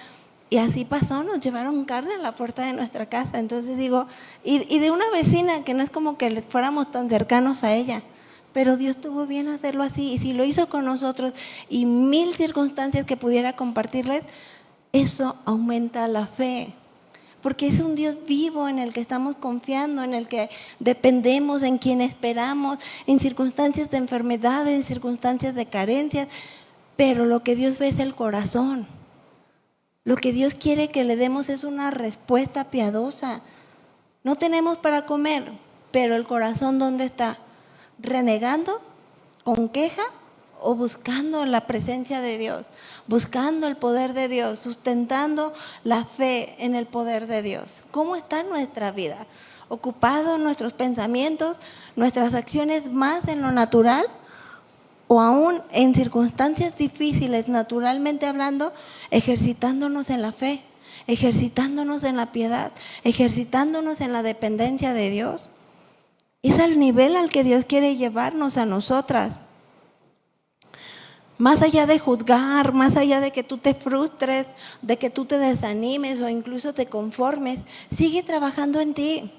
Y así pasó, nos llevaron carne a la puerta de nuestra casa. Entonces digo, y de una vecina que no es como que fuéramos tan cercanos a ella, pero Dios tuvo bien hacerlo así, y si lo hizo con nosotros y 1000 circunstancias que pudiera compartirles, eso aumenta la fe, porque es un Dios vivo en el que estamos confiando, en el que dependemos, en quien esperamos, en circunstancias de enfermedad, en circunstancias de carencias, pero lo que Dios ve es el corazón. Lo que Dios quiere que le demos es una respuesta piadosa. No tenemos para comer, pero el corazón, ¿dónde está? ¿Renegando? ¿Con queja? ¿O buscando la presencia de Dios? Buscando el poder de Dios, sustentando la fe en el poder de Dios. ¿Cómo está nuestra vida? ¿Ocupados nuestros pensamientos, nuestras acciones más en lo natural? ¿O aún en circunstancias difíciles, naturalmente hablando, ejercitándonos en la fe, ejercitándonos en la piedad, ejercitándonos en la dependencia de Dios? Es al nivel al que Dios quiere llevarnos a nosotras. Más allá de juzgar, más allá de que tú te frustres, de que tú te desanimes o incluso te conformes, sigue trabajando en ti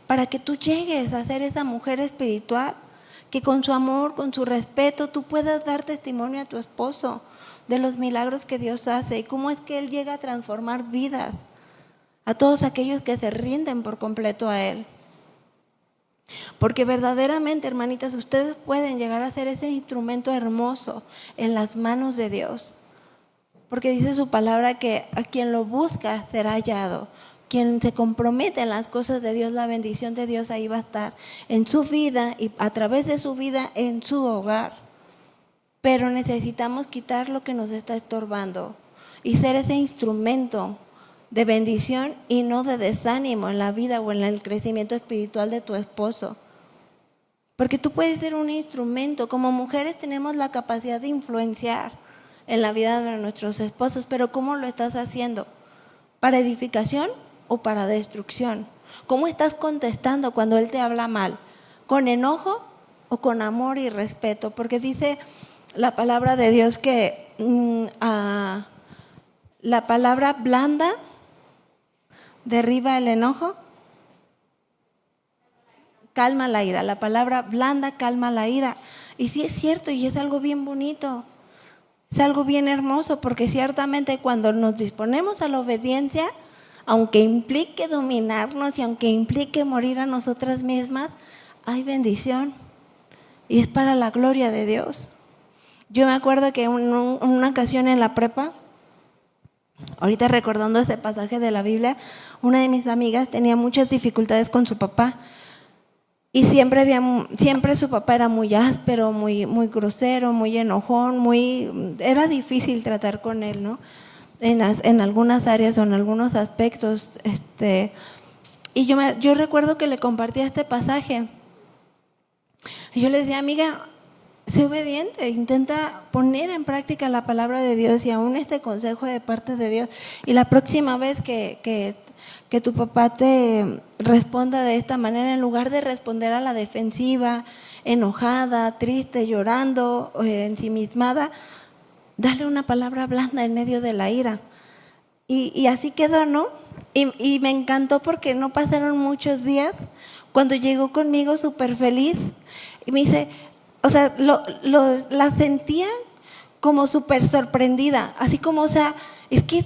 para que tú llegues a ser esa mujer espiritual, que con su amor, con su respeto, tú puedas dar testimonio a tu esposo de los milagros que Dios hace y cómo es que Él llega a transformar vidas a todos aquellos que se rinden por completo a Él. Porque verdaderamente, hermanitas, ustedes pueden llegar a ser ese instrumento hermoso en las manos de Dios. Porque dice su palabra que a quien lo busca será hallado. Quien se compromete en las cosas de Dios, la bendición de Dios ahí va a estar en su vida y a través de su vida en su hogar. Pero necesitamos quitar lo que nos está estorbando y ser ese instrumento de bendición y no de desánimo en la vida o en el crecimiento espiritual de tu esposo. Porque tú puedes ser un instrumento. Como mujeres tenemos la capacidad de influenciar en la vida de nuestros esposos, pero ¿cómo lo estás haciendo? ¿Para edificación o para destrucción? ¿Cómo estás contestando cuando él te habla mal? ¿Con enojo o con amor y respeto? Porque dice la palabra de Dios que la palabra blanda derriba el enojo, calma la ira. La palabra blanda calma la ira. Y sí es cierto, y es algo bien bonito. Es algo bien hermoso, porque ciertamente cuando nos disponemos a la obediencia, aunque implique dominarnos y aunque implique morir a nosotras mismas, hay bendición. Y es para la gloria de Dios. Yo me acuerdo que en una ocasión en la prepa, ahorita recordando ese pasaje de la Biblia, una de mis amigas tenía muchas dificultades con su papá. Y siempre su papá era muy áspero, muy grosero, muy enojón, era difícil tratar con él, ¿no? En algunas áreas o en algunos aspectos. Y yo recuerdo que le compartía este pasaje. Y yo le decía, amiga, sé obediente, intenta poner en práctica la palabra de Dios y aún este consejo de parte de Dios. Y la próxima vez que tu papá te responda de esta manera, en lugar de responder a la defensiva, enojada, triste, llorando, ensimismada, dale una palabra blanda en medio de la ira. Y así quedó, ¿no? Y me encantó porque no pasaron muchos días cuando llegó conmigo súper feliz y me dice, o sea, la sentía como súper sorprendida, así como, o sea, es que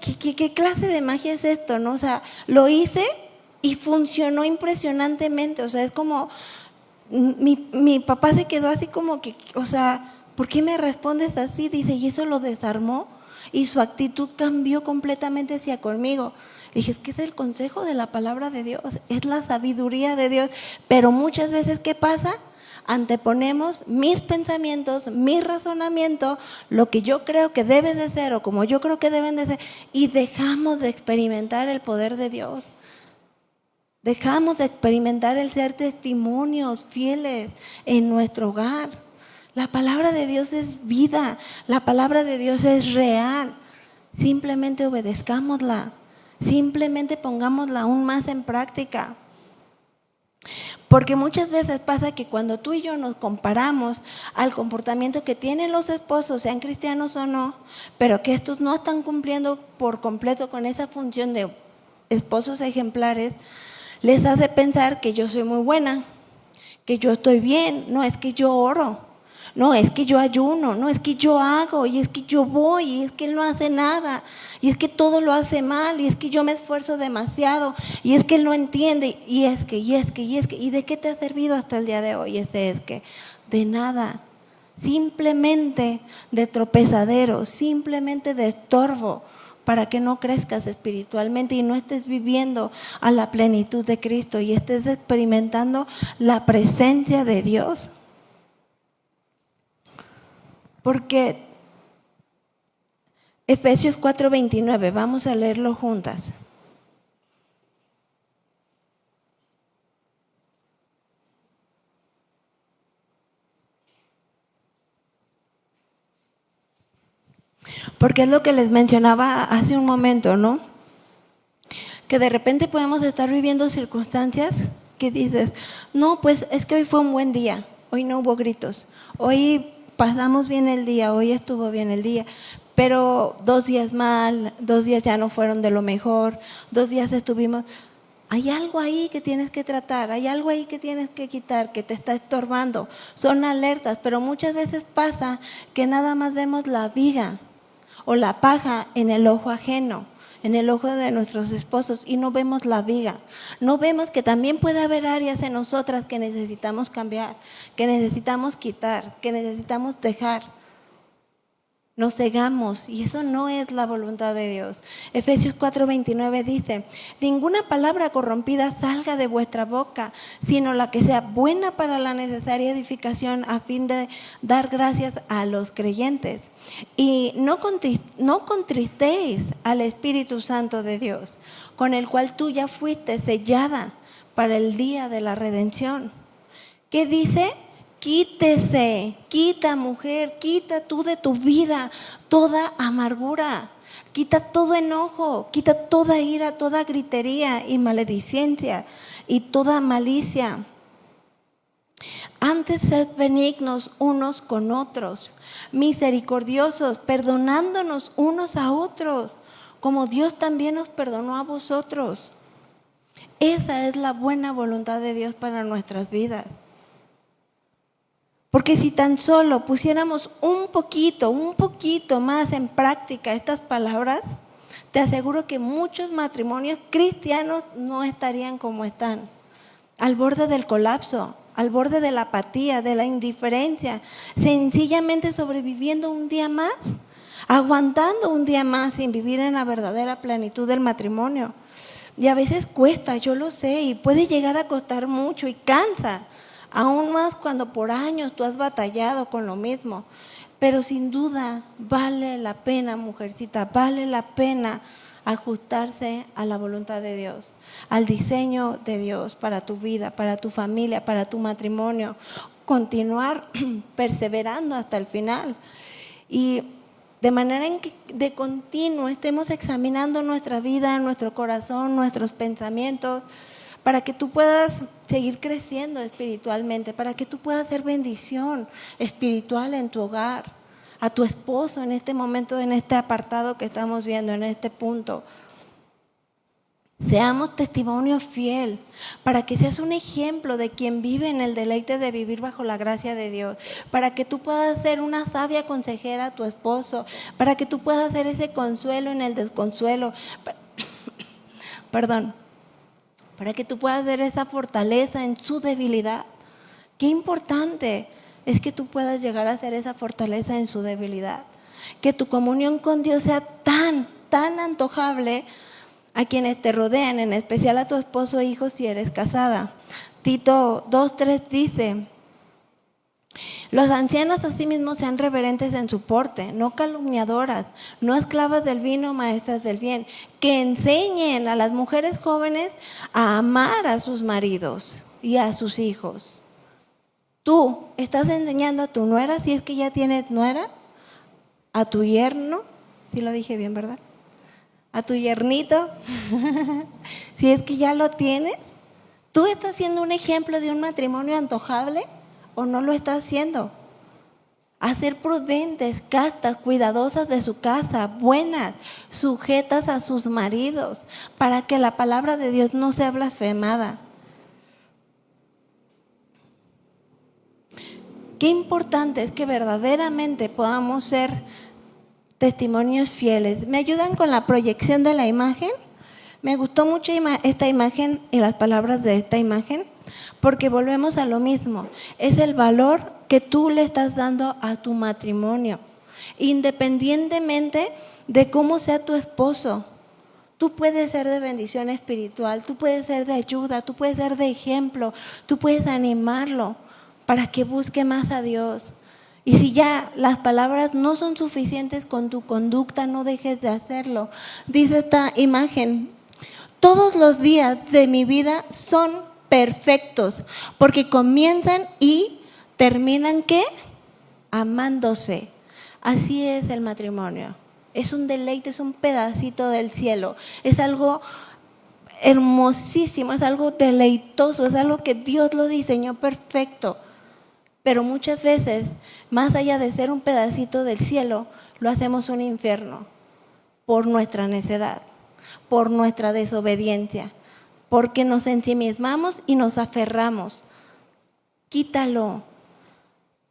¿Qué clase de magia es esto, no? O sea, lo hice y funcionó impresionantemente. O sea, es como, mi papá se quedó así como que, o sea, ¿por qué me respondes así? Dice, y eso lo desarmó y su actitud cambió completamente hacia conmigo. Dije, es que es el consejo de la palabra de Dios, es la sabiduría de Dios. Pero muchas veces, ¿qué pasa? Anteponemos mis pensamientos, mi razonamiento, lo que yo creo que debe de ser o como yo creo que deben de ser, y dejamos de experimentar el poder de Dios. Dejamos de experimentar el ser testimonios fieles en nuestro hogar. La palabra de Dios es vida, la palabra de Dios es real. Simplemente obedezcámosla, simplemente pongámosla aún más en práctica. Porque muchas veces pasa que cuando tú y yo nos comparamos al comportamiento que tienen los esposos, sean cristianos o no, pero que estos no están cumpliendo por completo con esa función de esposos ejemplares, les hace pensar que yo soy muy buena, que yo estoy bien. No, es que yo oro, no, es que yo ayuno, no, es que yo hago, y es que yo voy, y es que él no hace nada, y es que todo lo hace mal, y es que yo me esfuerzo demasiado, y es que él no entiende, y ¿de qué te ha servido hasta el día de hoy ese es que? De nada, simplemente de tropezadero, simplemente de estorbo, para que no crezcas espiritualmente y no estés viviendo a la plenitud de Cristo y estés experimentando la presencia de Dios. Porque Efesios 4:29, vamos a leerlo juntas. Porque es lo que les mencionaba hace un momento, ¿no? Que de repente podemos estar viviendo circunstancias que dices, no, pues es que hoy fue un buen día, hoy no hubo gritos, hoy pasamos bien el día, hoy estuvo bien el día, pero 2 días mal, 2 días ya no fueron de lo mejor, 2 días estuvimos… Hay algo ahí que tienes que tratar, hay algo ahí que tienes que quitar, que te está estorbando. Son alertas, pero muchas veces pasa que nada más vemos la viga o la paja en el ojo ajeno, en el ojo de nuestros esposos, y no vemos la viga. No vemos que también puede haber áreas en nosotras que necesitamos cambiar, que necesitamos quitar, que necesitamos dejar. Nos cegamos y eso no es la voluntad de Dios. Efesios 4:29 dice: ninguna palabra corrompida salga de vuestra boca, sino la que sea buena para la necesaria edificación, a fin de dar gracias a los creyentes. Y no contristéis al Espíritu Santo de Dios, con el cual tú ya fuiste sellada para el día de la redención. ¿Qué dice? Quítese, quita mujer, quita tú de tu vida toda amargura, quita todo enojo, quita toda ira, toda gritería y maledicencia y toda malicia. Antes sed benignos unos con otros, misericordiosos, perdonándonos unos a otros, como Dios también nos perdonó a vosotros. Esa es la buena voluntad de Dios para nuestras vidas. Porque si tan solo pusiéramos un poquito más en práctica estas palabras, te aseguro que muchos matrimonios cristianos no estarían como están, al borde del colapso, al borde de la apatía, de la indiferencia, sencillamente sobreviviendo un día más, aguantando un día más sin vivir en la verdadera plenitud del matrimonio. Y a veces cuesta, yo lo sé, y puede llegar a costar mucho y cansa. Aún más cuando por años tú has batallado con lo mismo. Pero sin duda vale la pena, mujercita, vale la pena ajustarse a la voluntad de Dios, al diseño de Dios para tu vida, para tu familia, para tu matrimonio. Continuar perseverando hasta el final. Y de manera en que de continuo estemos examinando nuestra vida, nuestro corazón, nuestros pensamientos, para que tú puedas seguir creciendo espiritualmente, para que tú puedas ser bendición espiritual en tu hogar, a tu esposo en este momento, en este apartado que estamos viendo, en este punto. Seamos testimonio fiel, para que seas un ejemplo de quien vive en el deleite de vivir bajo la gracia de Dios, para que tú puedas ser una sabia consejera a tu esposo, para que tú puedas ser ese consuelo en el desconsuelo, para que tú puedas ser esa fortaleza en su debilidad. Qué importante es que tú puedas llegar a ser esa fortaleza en su debilidad. Que tu comunión con Dios sea tan antojable a quienes te rodean, en especial a tu esposo e hijos si eres casada. Tito 2:3 dice: los ancianos asimismo sean reverentes en su porte, no calumniadoras, no esclavas del vino, maestras del bien, que enseñen a las mujeres jóvenes a amar a sus maridos y a sus hijos. Tú estás enseñando a tu nuera, si es que ya tienes nuera, a tu yerno, si lo dije bien, ¿verdad? A tu yernito, si es que ya lo tienes. ¿Tú estás siendo un ejemplo de un matrimonio antojable o no lo estás haciendo? A ser prudentes, castas, cuidadosas de su casa, buenas, sujetas a sus maridos, para que la palabra de Dios no sea blasfemada. Qué importante es que verdaderamente podamos ser testimonios fieles. ¿Me ayudan con la proyección de la imagen? Me gustó mucho esta imagen y las palabras de esta imagen, porque volvemos a lo mismo. Es el valor que tú le estás dando a tu matrimonio, independientemente de cómo sea tu esposo. Tú puedes ser de bendición espiritual, tú puedes ser de ayuda, tú puedes ser de ejemplo, tú puedes animarlo para que busque más a Dios. Y si ya las palabras no son suficientes con tu conducta, no dejes de hacerlo. Dice esta imagen: todos los días de mi vida son perfectos, porque comienzan y terminan, ¿qué? Amándose. Así es el matrimonio. Es un deleite, es un pedacito del cielo. Es algo hermosísimo, es algo deleitoso, es algo que Dios lo diseñó perfecto. Pero muchas veces, más allá de ser un pedacito del cielo, lo hacemos un infierno por nuestra necedad, por nuestra desobediencia, porque nos ensimismamos y nos aferramos. Quítalo.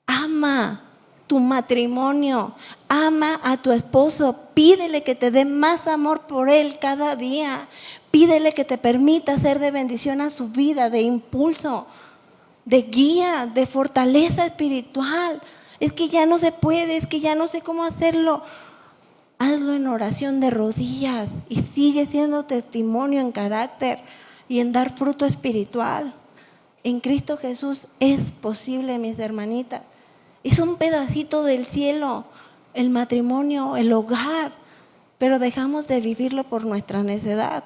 Ama tu matrimonio, ama a tu esposo, pídele que te dé más amor por él cada día, pídele que te permita ser de bendición a su vida, de impulso, de guía, de fortaleza espiritual. Es que ya no se puede, es que ya no sé cómo hacerlo. Hazlo en oración de rodillas y sigue siendo testimonio en carácter y en dar fruto espiritual. En Cristo Jesús es posible, mis hermanitas. Es un pedacito del cielo, el matrimonio, el hogar, pero dejamos de vivirlo por nuestra necedad.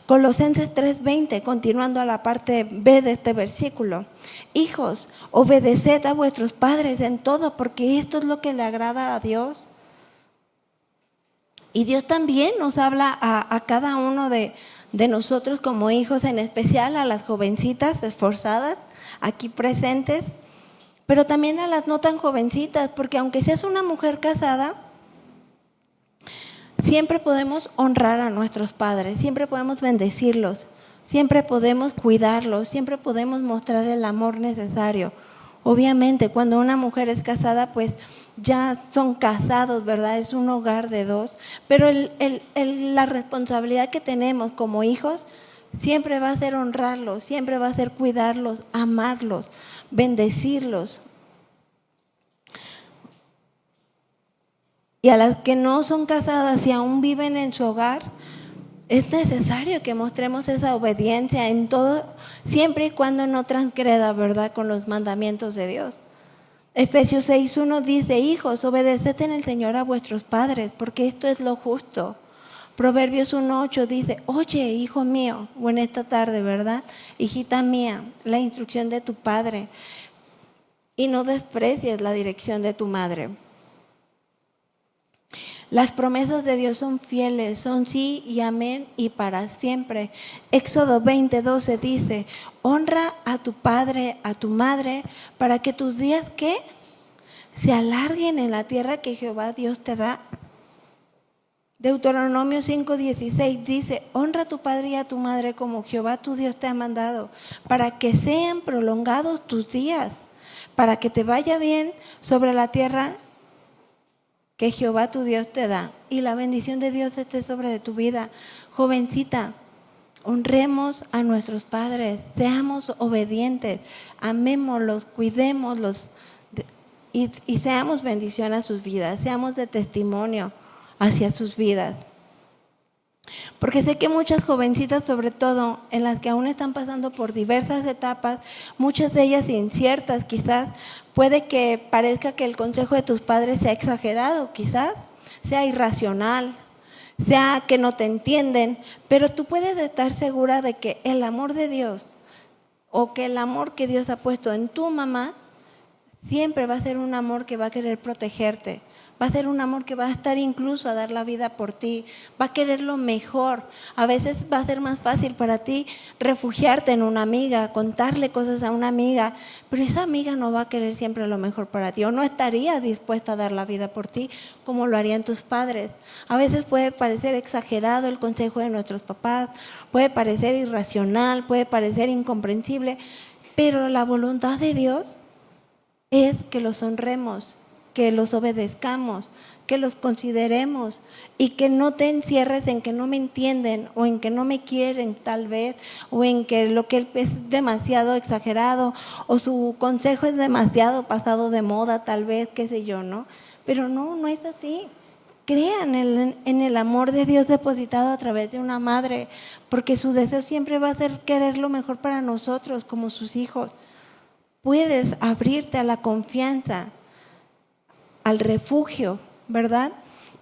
Colosenses 3:20, continuando a la parte B de este versículo. Hijos, obedeced a vuestros padres en todo, porque esto es lo que le agrada a Dios. Y Dios también nos habla a cada uno de nosotros como hijos, en especial a las jovencitas esforzadas aquí presentes, pero también a las no tan jovencitas, porque aunque seas una mujer casada, siempre podemos honrar a nuestros padres, siempre podemos bendecirlos, siempre podemos cuidarlos, siempre podemos mostrar el amor necesario. Obviamente, cuando una mujer es casada, pues ya son casados, ¿verdad? Es un hogar de dos, pero la responsabilidad que tenemos como hijos siempre va a ser honrarlos, siempre va a ser cuidarlos, amarlos, bendecirlos. Y a las que no son casadas y aún viven en su hogar, es necesario que mostremos esa obediencia en todo, siempre y cuando no transgreda, ¿verdad?, con los mandamientos de Dios. Efesios 6:1 dice: hijos, obedeced en el Señor a vuestros padres, porque esto es lo justo. Proverbios 1:8 dice: oye, hijo mío, o en esta tarde, ¿verdad?, hijita mía, la instrucción de tu padre, y no desprecies la dirección de tu madre. Las promesas de Dios son fieles, son sí y amén y para siempre. Éxodo 20:12 dice: honra a tu padre, a tu madre, para que tus días, ¿qué?, se alarguen en la tierra que Jehová Dios te da. Deuteronomio 5:16 dice: honra a tu padre y a tu madre como Jehová tu Dios te ha mandado, para que sean prolongados tus días, para que te vaya bien sobre la tierra que Jehová tu Dios te da, y la bendición de Dios esté sobre de tu vida. Jovencita, honremos a nuestros padres, seamos obedientes, amémoslos, cuidémoslos y seamos bendición a sus vidas, seamos de testimonio hacia sus vidas. Porque sé que muchas jovencitas, sobre todo en las que aún están pasando por diversas etapas, muchas de ellas inciertas quizás, puede que parezca que el consejo de tus padres sea exagerado, quizás sea irracional, sea que no te entienden, pero tú puedes estar segura de que el amor de Dios o que el amor que Dios ha puesto en tu mamá siempre va a ser un amor que va a querer protegerte. Va a ser un amor que va a estar incluso a dar la vida por ti, va a querer lo mejor. A veces va a ser más fácil para ti refugiarte en una amiga, contarle cosas a una amiga, pero esa amiga no va a querer siempre lo mejor para ti o no estaría dispuesta a dar la vida por ti como lo harían tus padres. A veces puede parecer exagerado el consejo de nuestros papás, puede parecer irracional, puede parecer incomprensible, pero la voluntad de Dios es que los honremos, que los obedezcamos, que los consideremos y que no te encierres en que no me entienden o en que no me quieren tal vez o en que lo que es demasiado exagerado o su consejo es demasiado pasado de moda tal vez, qué sé yo, ¿no? Pero no es así. Crean en el amor de Dios depositado a través de una madre, porque su deseo siempre va a ser querer lo mejor para nosotros como sus hijos. Puedes abrirte a la confianza, al refugio, ¿verdad?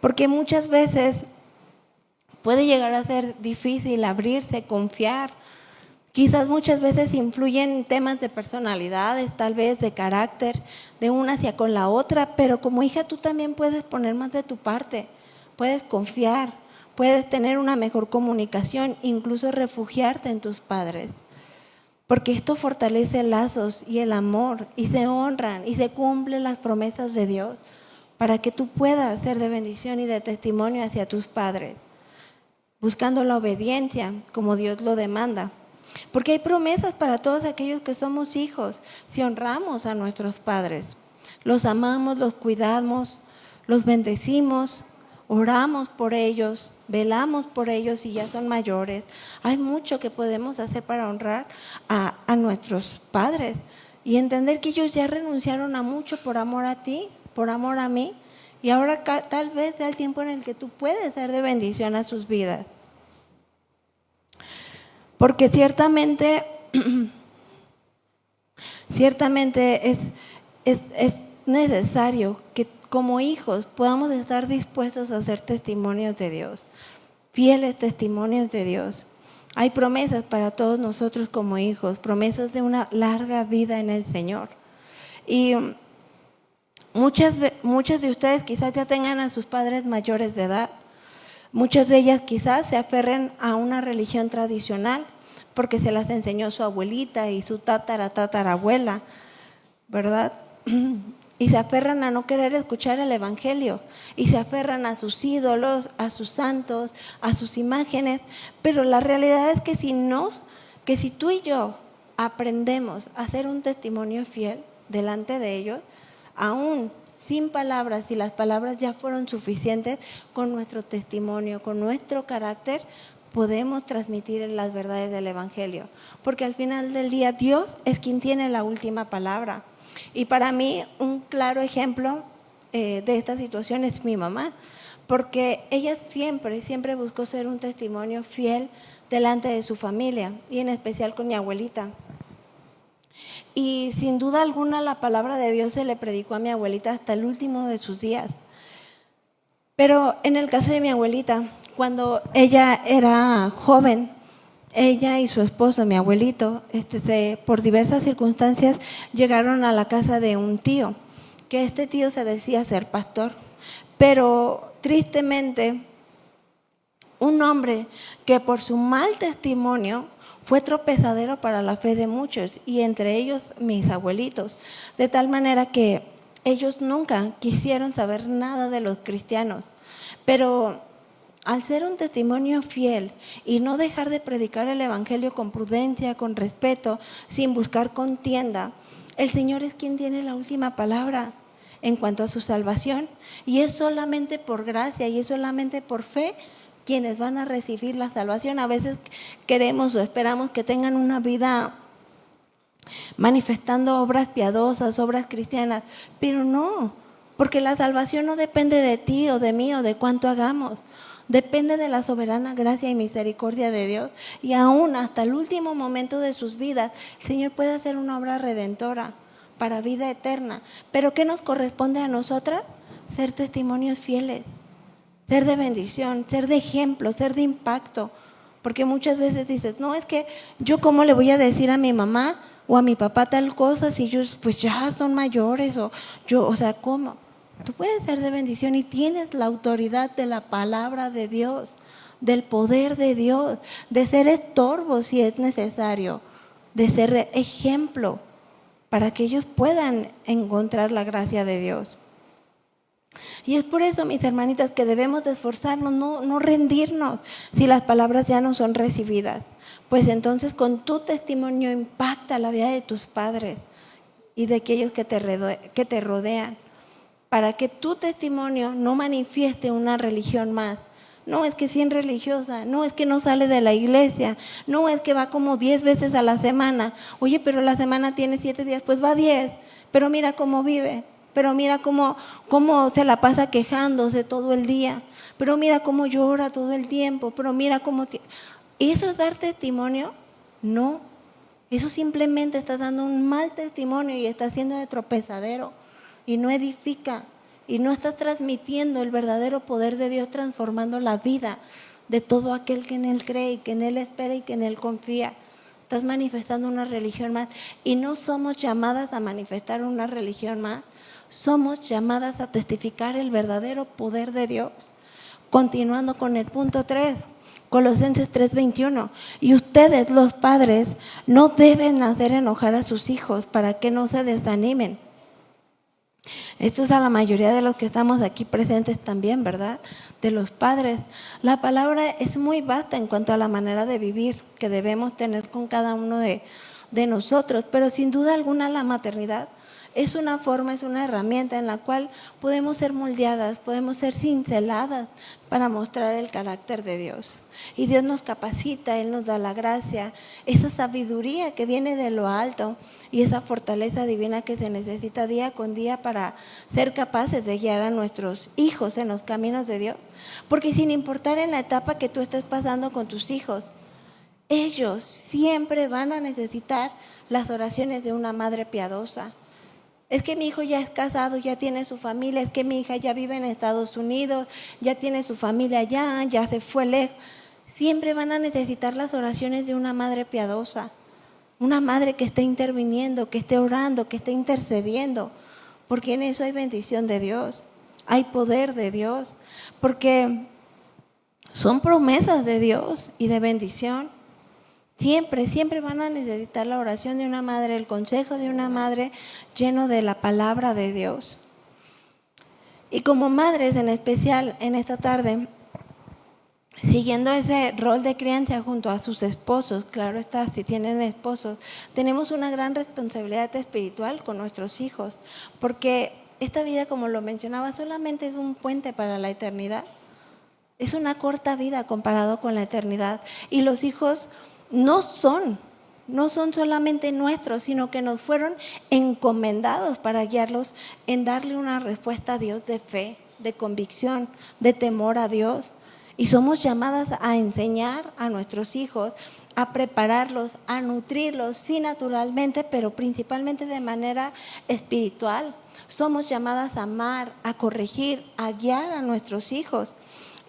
Porque muchas veces puede llegar a ser difícil abrirse, confiar. Quizás muchas veces influyen temas de personalidades, tal vez de carácter, de una hacia con la otra, pero como hija tú también puedes poner más de tu parte, puedes confiar, puedes tener una mejor comunicación, incluso refugiarte en tus padres. porque esto fortalece lazos y el amor, y se honran y se cumplen las promesas de Dios, para que tú puedas ser de bendición y de testimonio hacia tus padres, buscando la obediencia como Dios lo demanda. Porque hay promesas para todos aquellos que somos hijos, si honramos a nuestros padres. Los amamos, los cuidamos, los bendecimos, oramos por ellos, velamos por ellos si ya son mayores. Hay mucho que podemos hacer para honrar a nuestros padres y entender que ellos ya renunciaron a mucho por amor a ti, por amor a mí, y ahora tal vez sea el tiempo en el que tú puedes ser de bendición a sus vidas. Porque ciertamente es necesario que como hijos podamos estar dispuestos a ser testimonios de Dios, fieles testimonios de Dios. Hay promesas para todos nosotros como hijos, promesas de una larga vida en el Señor. Y muchas de ustedes quizás ya tengan a sus padres mayores de edad. Muchas de ellas quizás se aferren a una religión tradicional porque se las enseñó su abuelita y su tatarabuela, ¿verdad? Y se aferran a no querer escuchar el evangelio y se aferran a sus ídolos, a sus santos, a sus imágenes, pero la realidad es que si tú y yo aprendemos a ser un testimonio fiel delante de ellos, aún sin palabras, si las palabras ya fueron suficientes, con nuestro testimonio, con nuestro carácter, podemos transmitir las verdades del evangelio, porque al final del día Dios es quien tiene la última palabra. Y para mí un claro ejemplo de esta situación es mi mamá, porque ella siempre buscó ser un testimonio fiel delante de su familia y en especial con mi abuelita. Y sin duda alguna la palabra de Dios se le predicó a mi abuelita hasta el último de sus días. Pero en el caso de mi abuelita, cuando ella era joven, ella y su esposo, mi abuelito, por diversas circunstancias llegaron a la casa de un tío, que este tío se decía ser pastor, pero tristemente un hombre que por su mal testimonio fue tropezadero para la fe de muchos, y entre ellos mis abuelitos, de tal manera que ellos nunca quisieron saber nada de los cristianos, pero al ser un testimonio fiel y no dejar de predicar el evangelio con prudencia, con respeto, sin buscar contienda, el Señor es quien tiene la última palabra en cuanto a su salvación, y es solamente por gracia y es solamente por fe quienes van a recibir la salvación. A veces queremos o esperamos que tengan una vida manifestando obras piadosas, obras cristianas, pero no, porque la salvación no depende de ti o de mí o de cuánto hagamos. Depende de la soberana gracia y misericordia de Dios, y aún hasta el último momento de sus vidas, el Señor puede hacer una obra redentora para vida eterna. Pero ¿qué nos corresponde a nosotras? Ser testimonios fieles, ser de bendición, ser de ejemplo, ser de impacto. Porque muchas veces dices, no, es que yo cómo le voy a decir a mi mamá o a mi papá tal cosa si ellos pues ya son mayores, o sea, ¿cómo? Tú puedes ser de bendición y tienes la autoridad de la palabra de Dios, del poder de Dios, de ser estorbo si es necesario, de ser ejemplo para que ellos puedan encontrar la gracia de Dios. Y es por eso, mis hermanitas, que debemos de esforzarnos, no rendirnos si las palabras ya no son recibidas. Pues entonces con tu testimonio impacta la vida de tus padres y de aquellos que te rodean, para que tu testimonio no manifieste una religión más. No es que es bien religiosa, no es que no sale de la iglesia, no es que va como 10 veces a la semana. Oye, pero la semana tiene 7 días, pues va 10, pero mira cómo vive, pero mira cómo se la pasa quejándose todo el día, pero mira cómo llora todo el tiempo, pero mira cómo… ¿Eso es dar testimonio? No, eso simplemente está dando un mal testimonio y está siendo de tropezadero. Y no edifica, y no estás transmitiendo el verdadero poder de Dios, transformando la vida de todo aquel que en Él cree y que en Él espera y que en Él confía. Estás manifestando una religión más, y no somos llamadas a manifestar una religión más, somos llamadas a testificar el verdadero poder de Dios. Continuando con el punto 3, Colosenses 3:21. Y ustedes, los padres, no deben hacer enojar a sus hijos para que no se desanimen. Esto es a la mayoría de los que estamos aquí presentes también, ¿verdad? De los padres. La palabra es muy vasta en cuanto a la manera de vivir que debemos tener con cada uno de nosotros, pero sin duda alguna la maternidad es una forma, es una herramienta en la cual podemos ser moldeadas, podemos ser cinceladas para mostrar el carácter de Dios. Y Dios nos capacita, Él nos da la gracia, esa sabiduría que viene de lo alto y esa fortaleza divina que se necesita día con día para ser capaces de guiar a nuestros hijos en los caminos de Dios. Porque sin importar en la etapa que tú estés pasando con tus hijos, ellos siempre van a necesitar las oraciones de una madre piadosa. Es que mi hijo ya es casado, ya tiene su familia, es que mi hija ya vive en Estados Unidos, ya tiene su familia allá, ya se fue lejos. Siempre van a necesitar las oraciones de una madre piadosa, una madre que esté interviniendo, que esté orando, que esté intercediendo, porque en eso hay bendición de Dios, hay poder de Dios, porque son promesas de Dios y de bendición. Siempre van a necesitar la oración de una madre, el consejo de una madre lleno de la palabra de Dios. Y como madres en especial en esta tarde, siguiendo ese rol de crianza junto a sus esposos, claro está, si tienen esposos, tenemos una gran responsabilidad espiritual con nuestros hijos, porque esta vida, como lo mencionaba, solamente es un puente para la eternidad. Es una corta vida comparado con la eternidad. Y los hijos no son solamente nuestros, sino que nos fueron encomendados para guiarlos en darle una respuesta a Dios de fe, de convicción, de temor a Dios. Y somos llamadas a enseñar a nuestros hijos, a prepararlos, a nutrirlos, sí naturalmente, pero principalmente de manera espiritual. Somos llamadas a amar, a corregir, a guiar a nuestros hijos.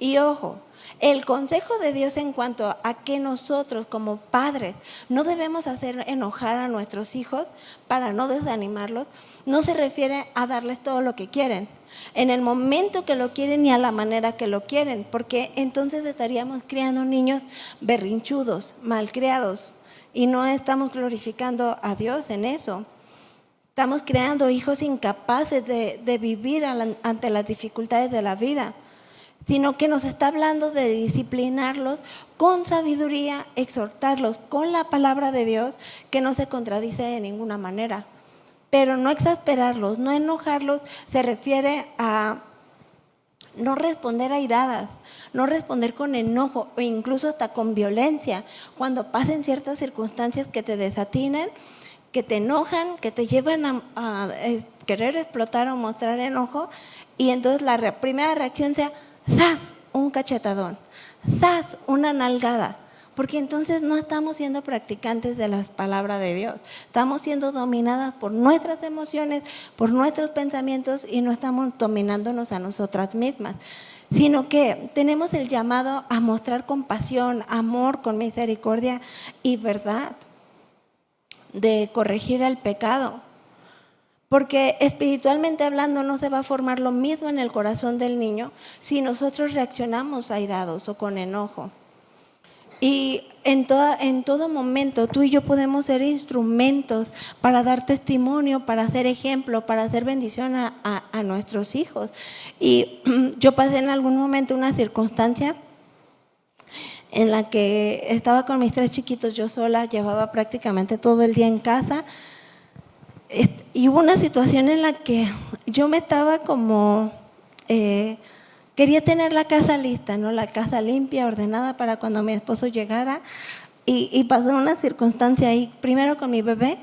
Y ojo, el consejo de Dios en cuanto a que nosotros como padres no debemos hacer enojar a nuestros hijos para no desanimarlos, no se refiere a darles todo lo que quieren, en el momento que lo quieren y a la manera que lo quieren, porque entonces estaríamos criando niños berrinchudos, malcriados, y no estamos glorificando a Dios en eso. Estamos creando hijos incapaces de vivir ante las dificultades de la vida, sino que nos está hablando de disciplinarlos con sabiduría, exhortarlos con la palabra de Dios, que no se contradice de ninguna manera. Pero no exasperarlos, no enojarlos, se refiere a no responder airadas, no responder con enojo o incluso hasta con violencia, cuando pasen ciertas circunstancias que te desatinen, que te enojan, que te llevan a querer explotar o mostrar enojo, y entonces la primera reacción sea ¡zas! Un cachetadón, ¡zas! Una nalgada, porque entonces no estamos siendo practicantes de las palabras de Dios, estamos siendo dominadas por nuestras emociones, por nuestros pensamientos y no estamos dominándonos a nosotras mismas, sino que tenemos el llamado a mostrar compasión, amor, con misericordia y verdad, de corregir el pecado. Porque espiritualmente hablando no se va a formar lo mismo en el corazón del niño si nosotros reaccionamos airados o con enojo. Y en todo momento tú y yo podemos ser instrumentos para dar testimonio, para hacer ejemplo, para hacer bendición a nuestros hijos. Y yo pasé en algún momento una circunstancia en la que estaba con mis 3 chiquitos yo sola, llevaba prácticamente todo el día en casa. Y hubo una situación en la que yo me estaba como, quería tener la casa lista, ¿no? La casa limpia, ordenada para cuando mi esposo llegara. Y pasó una circunstancia ahí, primero con mi bebé,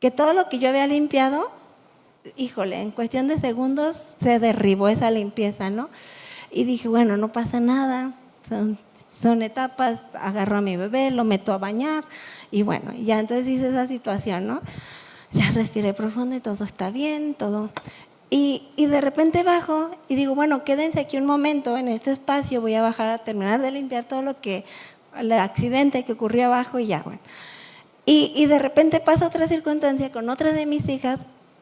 que todo lo que yo había limpiado, híjole, en cuestión de segundos se derribó esa limpieza, ¿no? Y dije, bueno, no pasa nada, son etapas, agarro a mi bebé, lo meto a bañar y bueno, ya entonces hice esa situación, ¿no? Ya respiré profundo y todo está bien, todo. Y de repente bajo y digo, bueno, quédense aquí un momento en este espacio, voy a bajar a terminar de limpiar todo el accidente que ocurrió abajo y ya, bueno. Y de repente pasa otra circunstancia con otra de mis hijas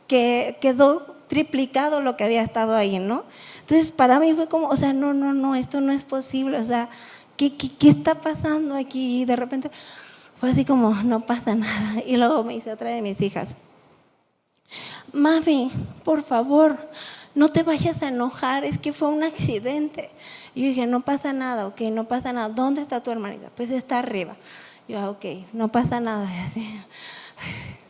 que quedó triplicado lo que había estado ahí, ¿no? Entonces para mí fue como, o sea, no, esto no es posible, o sea, ¿Qué está pasando aquí? Y de repente fue así como, no pasa nada. Y luego me dice otra de mis hijas, mami, por favor, no te vayas a enojar, es que fue un accidente. Y yo dije, no pasa nada, ok, no pasa nada. ¿Dónde está tu hermanita? Pues está arriba. Yo, ok, no pasa nada. Y así,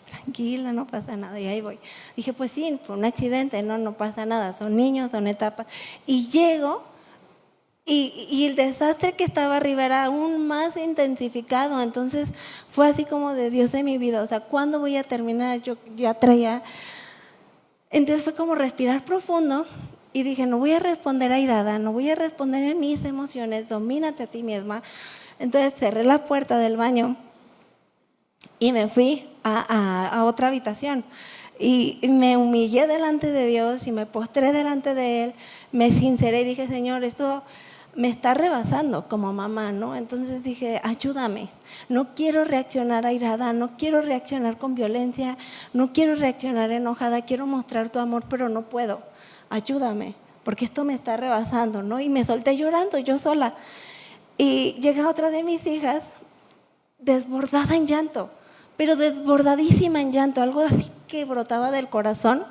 tranquila, no pasa nada. Y ahí voy. Dije, pues sí, fue un accidente, no pasa nada. Son niños, son etapas. Y llego y el desastre que estaba arriba era aún más intensificado. Entonces fue así como de Dios de mi vida. O sea, ¿cuándo voy a terminar? Yo ya traía. Entonces fue como respirar profundo y dije, no voy a responder airada, no voy a responder en mis emociones, domínate a ti misma. Entonces cerré la puerta del baño y me fui a otra habitación. Y me humillé delante de Dios y me postré delante de Él, me sinceré y dije, Señor, esto me está rebasando como mamá, ¿no? Entonces dije, ayúdame, no quiero reaccionar airada, no quiero reaccionar con violencia, no quiero reaccionar enojada, quiero mostrar tu amor, pero no puedo, ayúdame, porque esto me está rebasando, ¿no? Y me solté llorando yo sola. Y llega otra de mis hijas desbordada en llanto, pero desbordadísima en llanto, algo así que brotaba del corazón.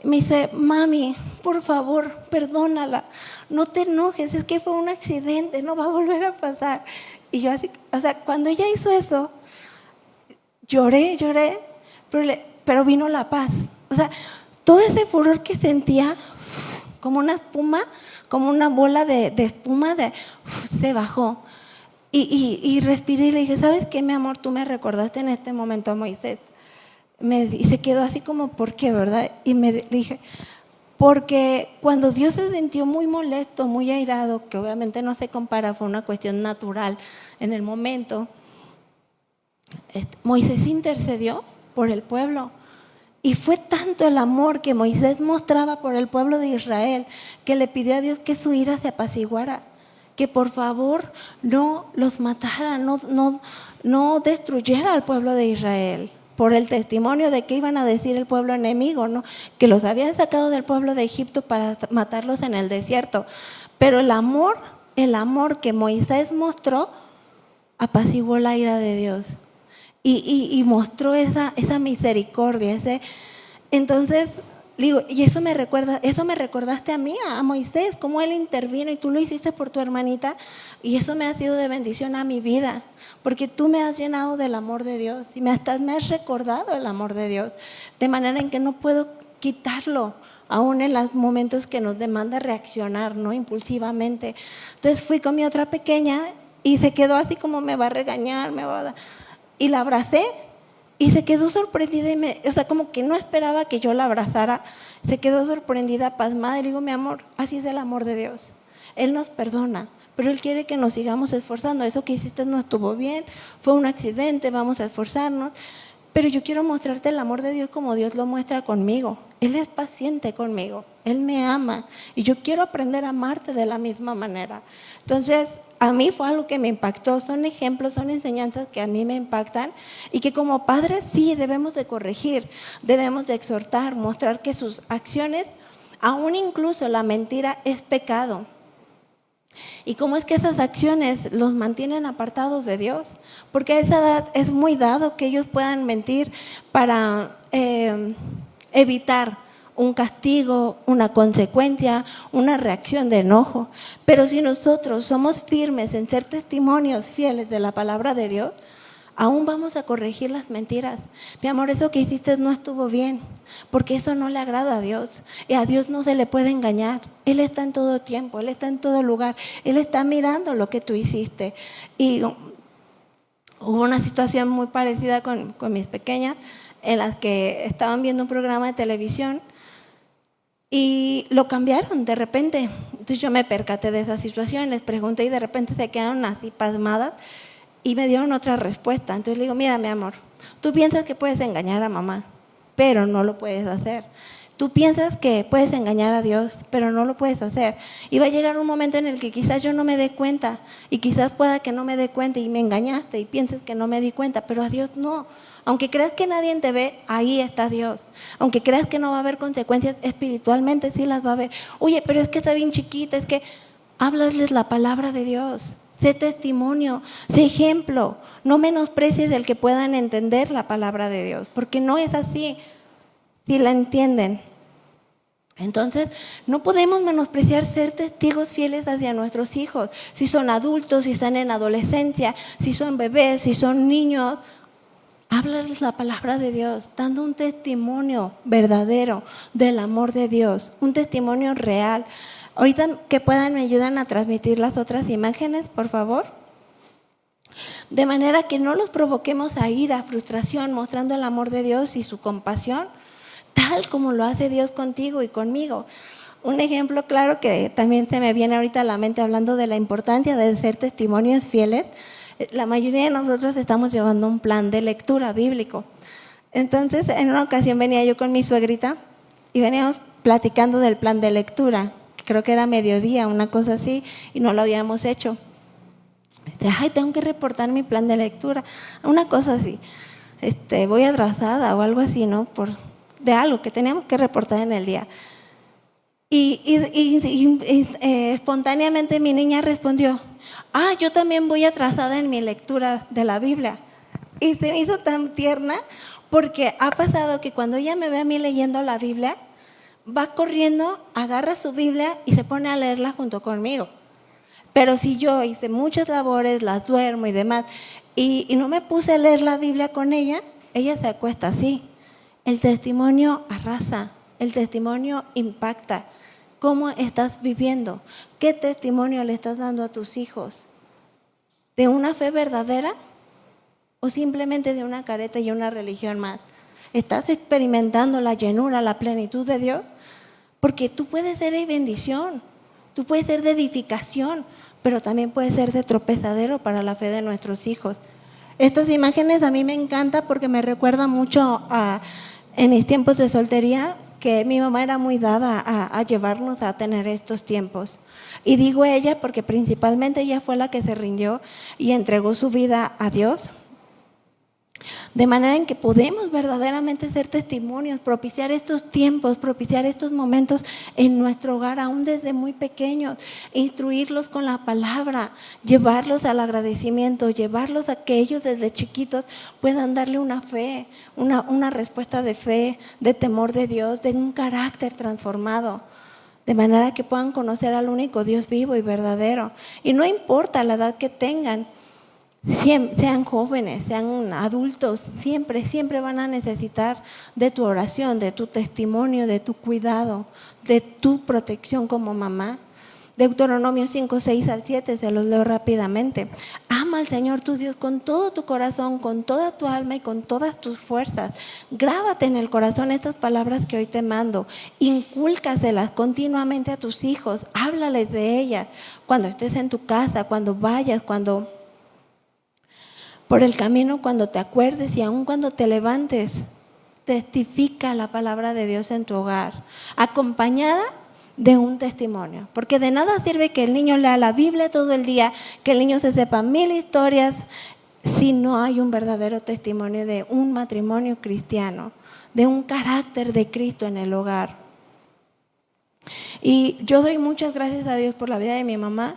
Me dice, mami, por favor, perdónala, no te enojes, es que fue un accidente, no va a volver a pasar. Y yo así, o sea, cuando ella hizo eso, lloré, pero vino la paz. O sea, todo ese furor que sentía, como una espuma, como una bola de espuma, se bajó. Y respiré y le dije, ¿sabes qué, mi amor? Tú me recordaste en este momento a Moisés. Y se quedó así como, ¿por qué, verdad? Y me dije, porque cuando Dios se sintió muy molesto, muy airado, que obviamente no se compara, fue una cuestión natural en el momento, Moisés intercedió por el pueblo. Y fue tanto el amor que Moisés mostraba por el pueblo de Israel que le pidió a Dios que su ira se apaciguara, que por favor no los matara, no destruyera al pueblo de Israel por el testimonio de que iban a decir el pueblo enemigo, ¿no? Que los habían sacado del pueblo de Egipto para matarlos en el desierto. Pero el amor que Moisés mostró apaciguó la ira de Dios y mostró esa misericordia. Entonces, digo, y eso me recordaste a mí, a Moisés, cómo él intervino y tú lo hiciste por tu hermanita, y eso me ha sido de bendición a mi vida, porque tú me has llenado del amor de Dios y me has recordado el amor de Dios, de manera en que no puedo quitarlo, aún en los momentos que nos demanda reaccionar, ¿no? Impulsivamente. Entonces fui con mi otra pequeña y se quedó así como me va a regañar, y la abracé. Y se quedó sorprendida, o sea, como que no esperaba que yo la abrazara. Se quedó sorprendida, pasmada, y le digo, mi amor, así es el amor de Dios. Él nos perdona, pero Él quiere que nos sigamos esforzando. Eso que hiciste no estuvo bien, fue un accidente, vamos a esforzarnos. Pero yo quiero mostrarte el amor de Dios como Dios lo muestra conmigo. Él es paciente conmigo, Él me ama, y yo quiero aprender a amarte de la misma manera. Entonces, a mí fue algo que me impactó, son ejemplos, son enseñanzas que a mí me impactan y que como padres sí debemos de corregir, debemos de exhortar, mostrar que sus acciones, aún incluso la mentira, es pecado. ¿Y cómo es que esas acciones los mantienen apartados de Dios? Porque a esa edad es muy dado que ellos puedan mentir para evitar un castigo, una consecuencia, una reacción de enojo. Pero si nosotros somos firmes en ser testimonios fieles de la palabra de Dios, aún vamos a corregir las mentiras. Mi amor, eso que hiciste no estuvo bien, porque eso no le agrada a Dios. Y a Dios no se le puede engañar. Él está en todo tiempo, Él está en todo lugar. Él está mirando lo que tú hiciste. Y hubo una situación muy parecida con mis pequeñas, en las que estaban viendo un programa de televisión y lo cambiaron de repente. Entonces yo me percaté de esa situación, les pregunté y de repente se quedaron así pasmadas y me dieron otra respuesta. Entonces le digo, mira mi amor, tú piensas que puedes engañar a mamá, pero no lo puedes hacer. Tú piensas que puedes engañar a Dios, pero no lo puedes hacer. Y va a llegar un momento en el que quizás yo no me dé cuenta y quizás pueda que no me dé cuenta y me engañaste y pienses que no me di cuenta, pero a Dios no. Aunque creas que nadie te ve, ahí está Dios. Aunque creas que no va a haber consecuencias espiritualmente, sí las va a haber. Oye, pero es que está bien chiquita, es que háblales la palabra de Dios. Sé testimonio, sé ejemplo. No menosprecies el que puedan entender la palabra de Dios, porque no es así si la entienden. Entonces, no podemos menospreciar ser testigos fieles hacia nuestros hijos. Si son adultos, si están en adolescencia, si son bebés, si son niños, háblales la palabra de Dios, dando un testimonio verdadero del amor de Dios, un testimonio real. Ahorita que puedan, me ayudan a transmitir las otras imágenes, por favor. De manera que no los provoquemos a ira, frustración, mostrando el amor de Dios y su compasión, tal como lo hace Dios contigo y conmigo. Un ejemplo claro que también se me viene ahorita a la mente hablando de la importancia de ser testimonios fieles. La mayoría de nosotros estamos llevando un plan de lectura bíblico. Entonces, en una ocasión venía yo con mi suegrita y veníamos platicando del plan de lectura. Creo que era mediodía, una cosa así, y no lo habíamos hecho. Ay, tengo que reportar mi plan de lectura, una cosa así. Voy atrasada o algo así, ¿no? De algo que teníamos que reportar en el día. Espontáneamente mi niña respondió, yo también voy atrasada en mi lectura de la Biblia. Y se me hizo tan tierna porque ha pasado que cuando ella me ve a mí leyendo la Biblia, va corriendo, agarra su Biblia y se pone a leerla junto conmigo. Pero si yo hice muchas labores, las duermo y demás, y no me puse a leer la Biblia con ella, ella se acuesta así. El testimonio arrasa, el testimonio impacta. ¿Cómo estás viviendo? ¿Qué testimonio le estás dando a tus hijos? ¿De una fe verdadera o simplemente de una careta y una religión más? ¿Estás experimentando la llenura, la plenitud de Dios? Porque tú puedes ser de bendición, tú puedes ser de edificación, pero también puedes ser de tropezadero para la fe de nuestros hijos. Estas imágenes a mí me encantan porque me recuerdan mucho en mis tiempos de soltería, que mi mamá era muy dada a llevarnos a tener estos tiempos. Y digo ella porque principalmente ella fue la que se rindió y entregó su vida a Dios. De manera en que podemos verdaderamente ser testimonios, propiciar estos tiempos, propiciar estos momentos en nuestro hogar, aún desde muy pequeños, instruirlos con la palabra, llevarlos al agradecimiento, llevarlos a que ellos desde chiquitos puedan darle una fe, una respuesta de fe, de temor de Dios, de un carácter transformado. De manera que puedan conocer al único Dios vivo y verdadero. Y no importa la edad que tengan, sean jóvenes, sean adultos, siempre van a necesitar de tu oración, de tu testimonio, de tu cuidado, de tu protección como mamá. Deuteronomio 5, 6 al 7, se los leo rápidamente. Ama al Señor tu Dios con todo tu corazón, con toda tu alma y con todas tus fuerzas. Grábate en el corazón estas palabras que hoy te mando. Incúlcaselas continuamente a tus hijos. Háblales de ellas cuando estés en tu casa, cuando vayas, por el camino, cuando te acuerdes y aún cuando te levantes. Testifica la palabra de Dios en tu hogar, acompañada de un testimonio. Porque de nada sirve que el niño lea la Biblia todo el día, que el niño se sepa 1000 historias, si no hay un verdadero testimonio de un matrimonio cristiano, de un carácter de Cristo en el hogar. Y yo doy muchas gracias a Dios por la vida de mi mamá,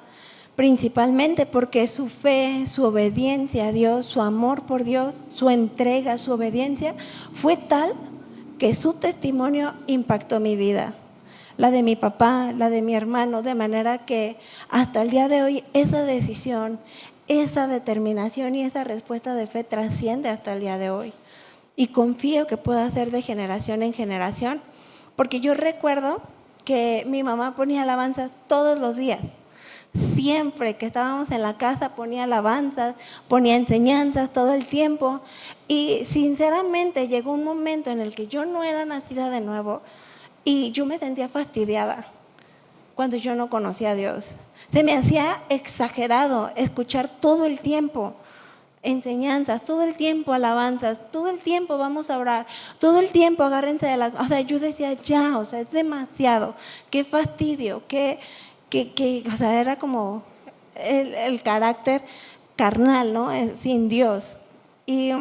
principalmente porque su fe, su obediencia a Dios, su amor por Dios, su entrega, su obediencia, fue tal que su testimonio impactó mi vida, la de mi papá, la de mi hermano, de manera que hasta el día de hoy esa decisión, esa determinación y esa respuesta de fe trasciende hasta el día de hoy. Y confío que pueda ser de generación en generación, porque yo recuerdo que mi mamá ponía alabanzas todos los días. Siempre que estábamos en la casa ponía alabanzas, ponía enseñanzas todo el tiempo. Y sinceramente llegó un momento en el que yo no era nacida de nuevo y yo me sentía fastidiada cuando yo no conocía a Dios. Se me hacía exagerado escuchar todo el tiempo enseñanzas, todo el tiempo alabanzas, todo el tiempo vamos a orar, todo el tiempo agárrense de las... O sea, yo decía ya, o sea, es demasiado, qué fastidio, o sea, era como el carácter carnal, ¿no? Sin Dios. Y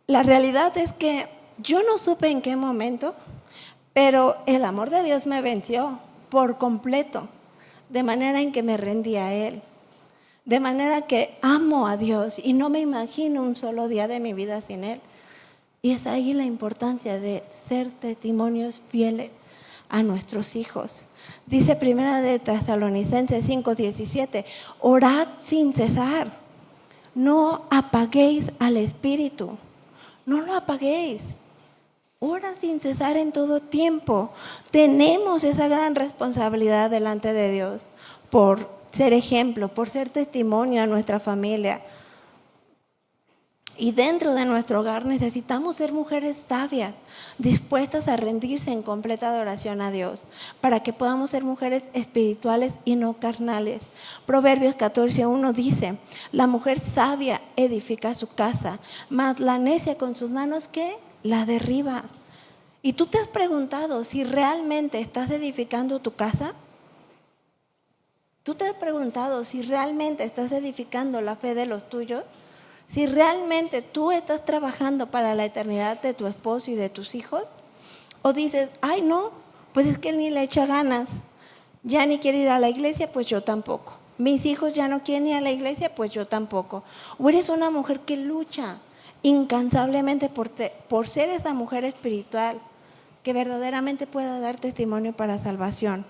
la realidad es que yo no supe en qué momento, pero el amor de Dios me venció por completo. de manera en que me rendí a Él, de manera que amo a Dios y no me imagino un solo día de mi vida sin Él. Y es ahí la importancia de ser testimonios fieles a nuestros hijos. Dice Primera de Tesalonicenses 5:17, orad sin cesar, no apaguéis al Espíritu, no lo apaguéis. Ora sin cesar en todo tiempo. Tenemos esa gran responsabilidad delante de Dios por ser ejemplo, por ser testimonio a nuestra familia. Y dentro de nuestro hogar necesitamos ser mujeres sabias, dispuestas a rendirse en completa adoración a Dios, para que podamos ser mujeres espirituales y no carnales. Proverbios 14:1 dice, la mujer sabia edifica su casa, mas la necia con sus manos, ¿qué? La derriba. ¿Y tú te has preguntado si realmente estás edificando tu casa? ¿Tú te has preguntado si realmente estás edificando la fe de los tuyos? Si realmente tú estás trabajando para la eternidad de tu esposo y de tus hijos, o dices, ay no, pues es que él ni le echa ganas, ya ni quiere ir a la iglesia, pues yo tampoco. Mis hijos ya no quieren ir a la iglesia, pues yo tampoco. O eres una mujer que lucha incansablemente por ser esa mujer espiritual que verdaderamente pueda dar testimonio para salvación.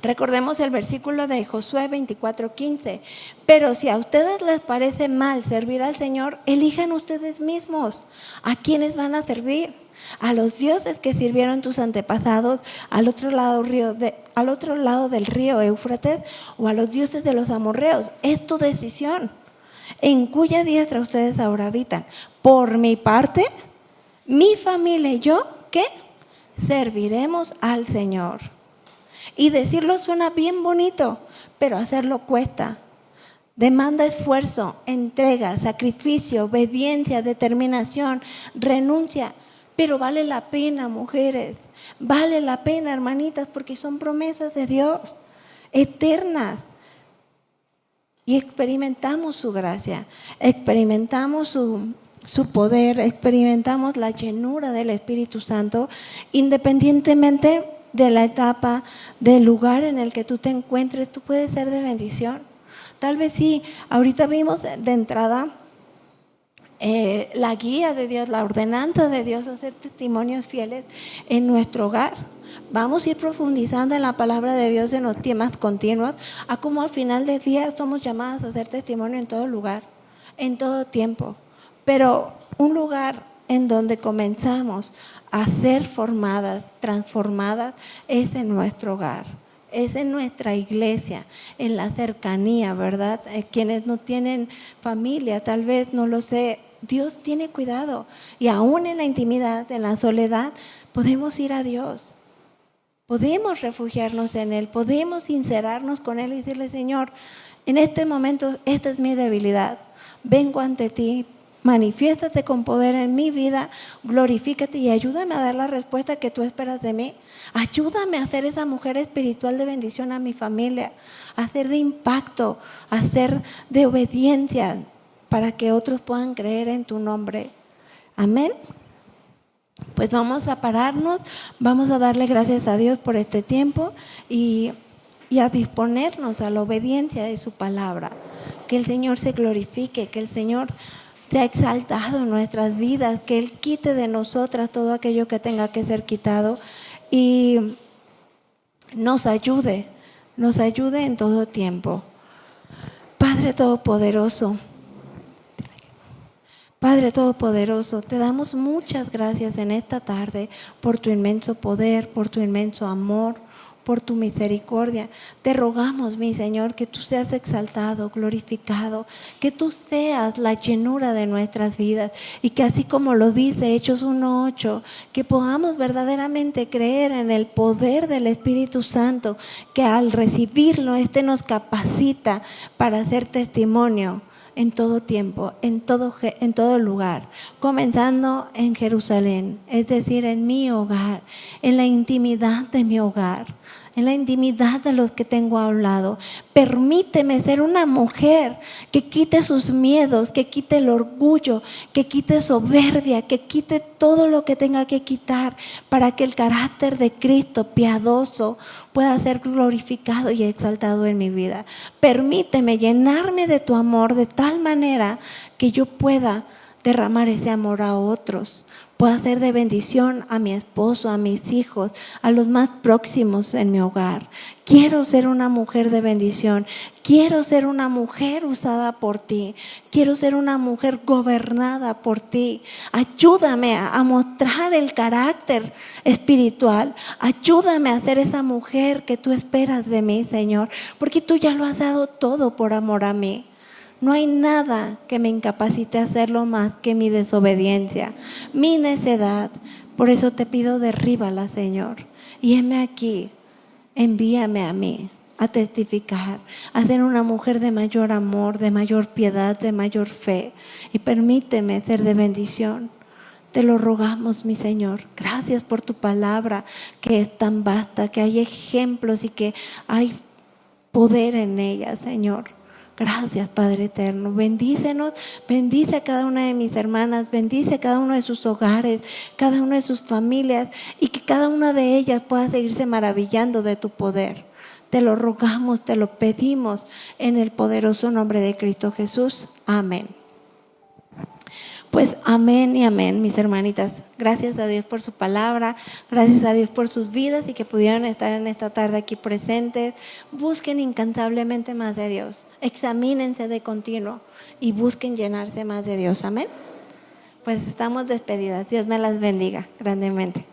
Recordemos el versículo de Josué 24:15. Pero si a ustedes les parece mal servir al Señor, elijan ustedes mismos a quienes van a servir. A los dioses que sirvieron tus antepasados al otro lado del río Éufrates, o a los dioses de los amorreos. Es tu decisión. En cuya diestra ustedes ahora habitan. Por mi parte, mi familia y yo, ¿qué? Serviremos al Señor. Y decirlo suena bien bonito, pero hacerlo cuesta. Demanda esfuerzo, entrega, sacrificio, obediencia, determinación, renuncia. Pero vale la pena, mujeres. Vale la pena, hermanitas, porque son promesas de Dios, eternas. Y experimentamos su gracia, experimentamos su poder, experimentamos la llenura del Espíritu Santo, independientemente de la etapa, del lugar en el que tú te encuentres. Tú puedes ser de bendición. Tal vez sí, ahorita vimos de entrada la guía de Dios, la ordenanza de Dios a ser testimonios fieles en nuestro hogar. Vamos a ir profundizando en la palabra de Dios en los temas continuos, a cómo al final del día somos llamadas a ser testimonio en todo lugar, en todo tiempo. Pero un lugar en donde comenzamos a ser formadas, transformadas, es en nuestro hogar, es en nuestra iglesia, en la cercanía, ¿verdad? Quienes no tienen familia, tal vez, no lo sé, Dios tiene cuidado. Y aún en la intimidad, en la soledad, podemos ir a Dios. Podemos refugiarnos en Él, podemos sincerarnos con Él y decirle, Señor, en este momento esta es mi debilidad, vengo ante ti, manifiéstate con poder en mi vida, glorifícate y ayúdame a dar la respuesta que tú esperas de mí. Ayúdame a ser esa mujer espiritual de bendición a mi familia, a ser de impacto, a ser de obediencia para que otros puedan creer en tu nombre. Amén. Pues vamos a pararnos, vamos a darle gracias a Dios por este tiempo y a disponernos a la obediencia de su palabra. Que el Señor se glorifique, que el Señor sea exaltado en nuestras vidas, que Él quite de nosotras todo aquello que tenga que ser quitado y nos ayude en todo tiempo. Padre Todopoderoso, te damos muchas gracias en esta tarde por tu inmenso poder, por tu inmenso amor, por tu misericordia. Te rogamos, mi Señor, que tú seas exaltado, glorificado, que tú seas la llenura de nuestras vidas y que así como lo dice Hechos 1:8, que podamos verdaderamente creer en el poder del Espíritu Santo, que al recibirlo, nos capacita para hacer testimonio en todo tiempo, en todo lugar, comenzando en Jerusalén, es decir, en mi hogar, en la intimidad de mi hogar, en la intimidad de los que tengo a un lado. Permíteme ser una mujer que quite sus miedos, que quite el orgullo, que quite soberbia, que quite todo lo que tenga que quitar para que el carácter de Cristo piadoso pueda ser glorificado y exaltado en mi vida. Permíteme llenarme de tu amor de tal manera que yo pueda derramar ese amor a otros. Pueda ser de bendición a mi esposo, a mis hijos, a los más próximos en mi hogar. Quiero ser una mujer de bendición. Quiero ser una mujer usada por ti. Quiero ser una mujer gobernada por ti. Ayúdame a mostrar el carácter espiritual. Ayúdame a ser esa mujer que tú esperas de mí, Señor, porque tú ya lo has dado todo por amor a mí. No hay nada que me incapacite a hacerlo más que mi desobediencia, mi necedad. Por eso te pido, derríbala, Señor. Y heme aquí, envíame a mí a testificar, a ser una mujer de mayor amor, de mayor piedad, de mayor fe. Y permíteme ser de bendición. Te lo rogamos, mi Señor. Gracias por tu palabra, que es tan vasta, que hay ejemplos y que hay poder en ella, Señor. Gracias, Padre eterno. Bendícenos, bendice a cada una de mis hermanas, bendice a cada uno de sus hogares, cada una de sus familias, y que cada una de ellas pueda seguirse maravillando de tu poder. Te lo rogamos, te lo pedimos en el poderoso nombre de Cristo Jesús. Amén. Pues amén y amén, mis hermanitas. Gracias a Dios por su palabra, gracias a Dios por sus vidas y que pudieron estar en esta tarde aquí presentes. Busquen incansablemente más de Dios, examínense de continuo y busquen llenarse más de Dios. Amén. Pues estamos despedidas. Dios me las bendiga grandemente.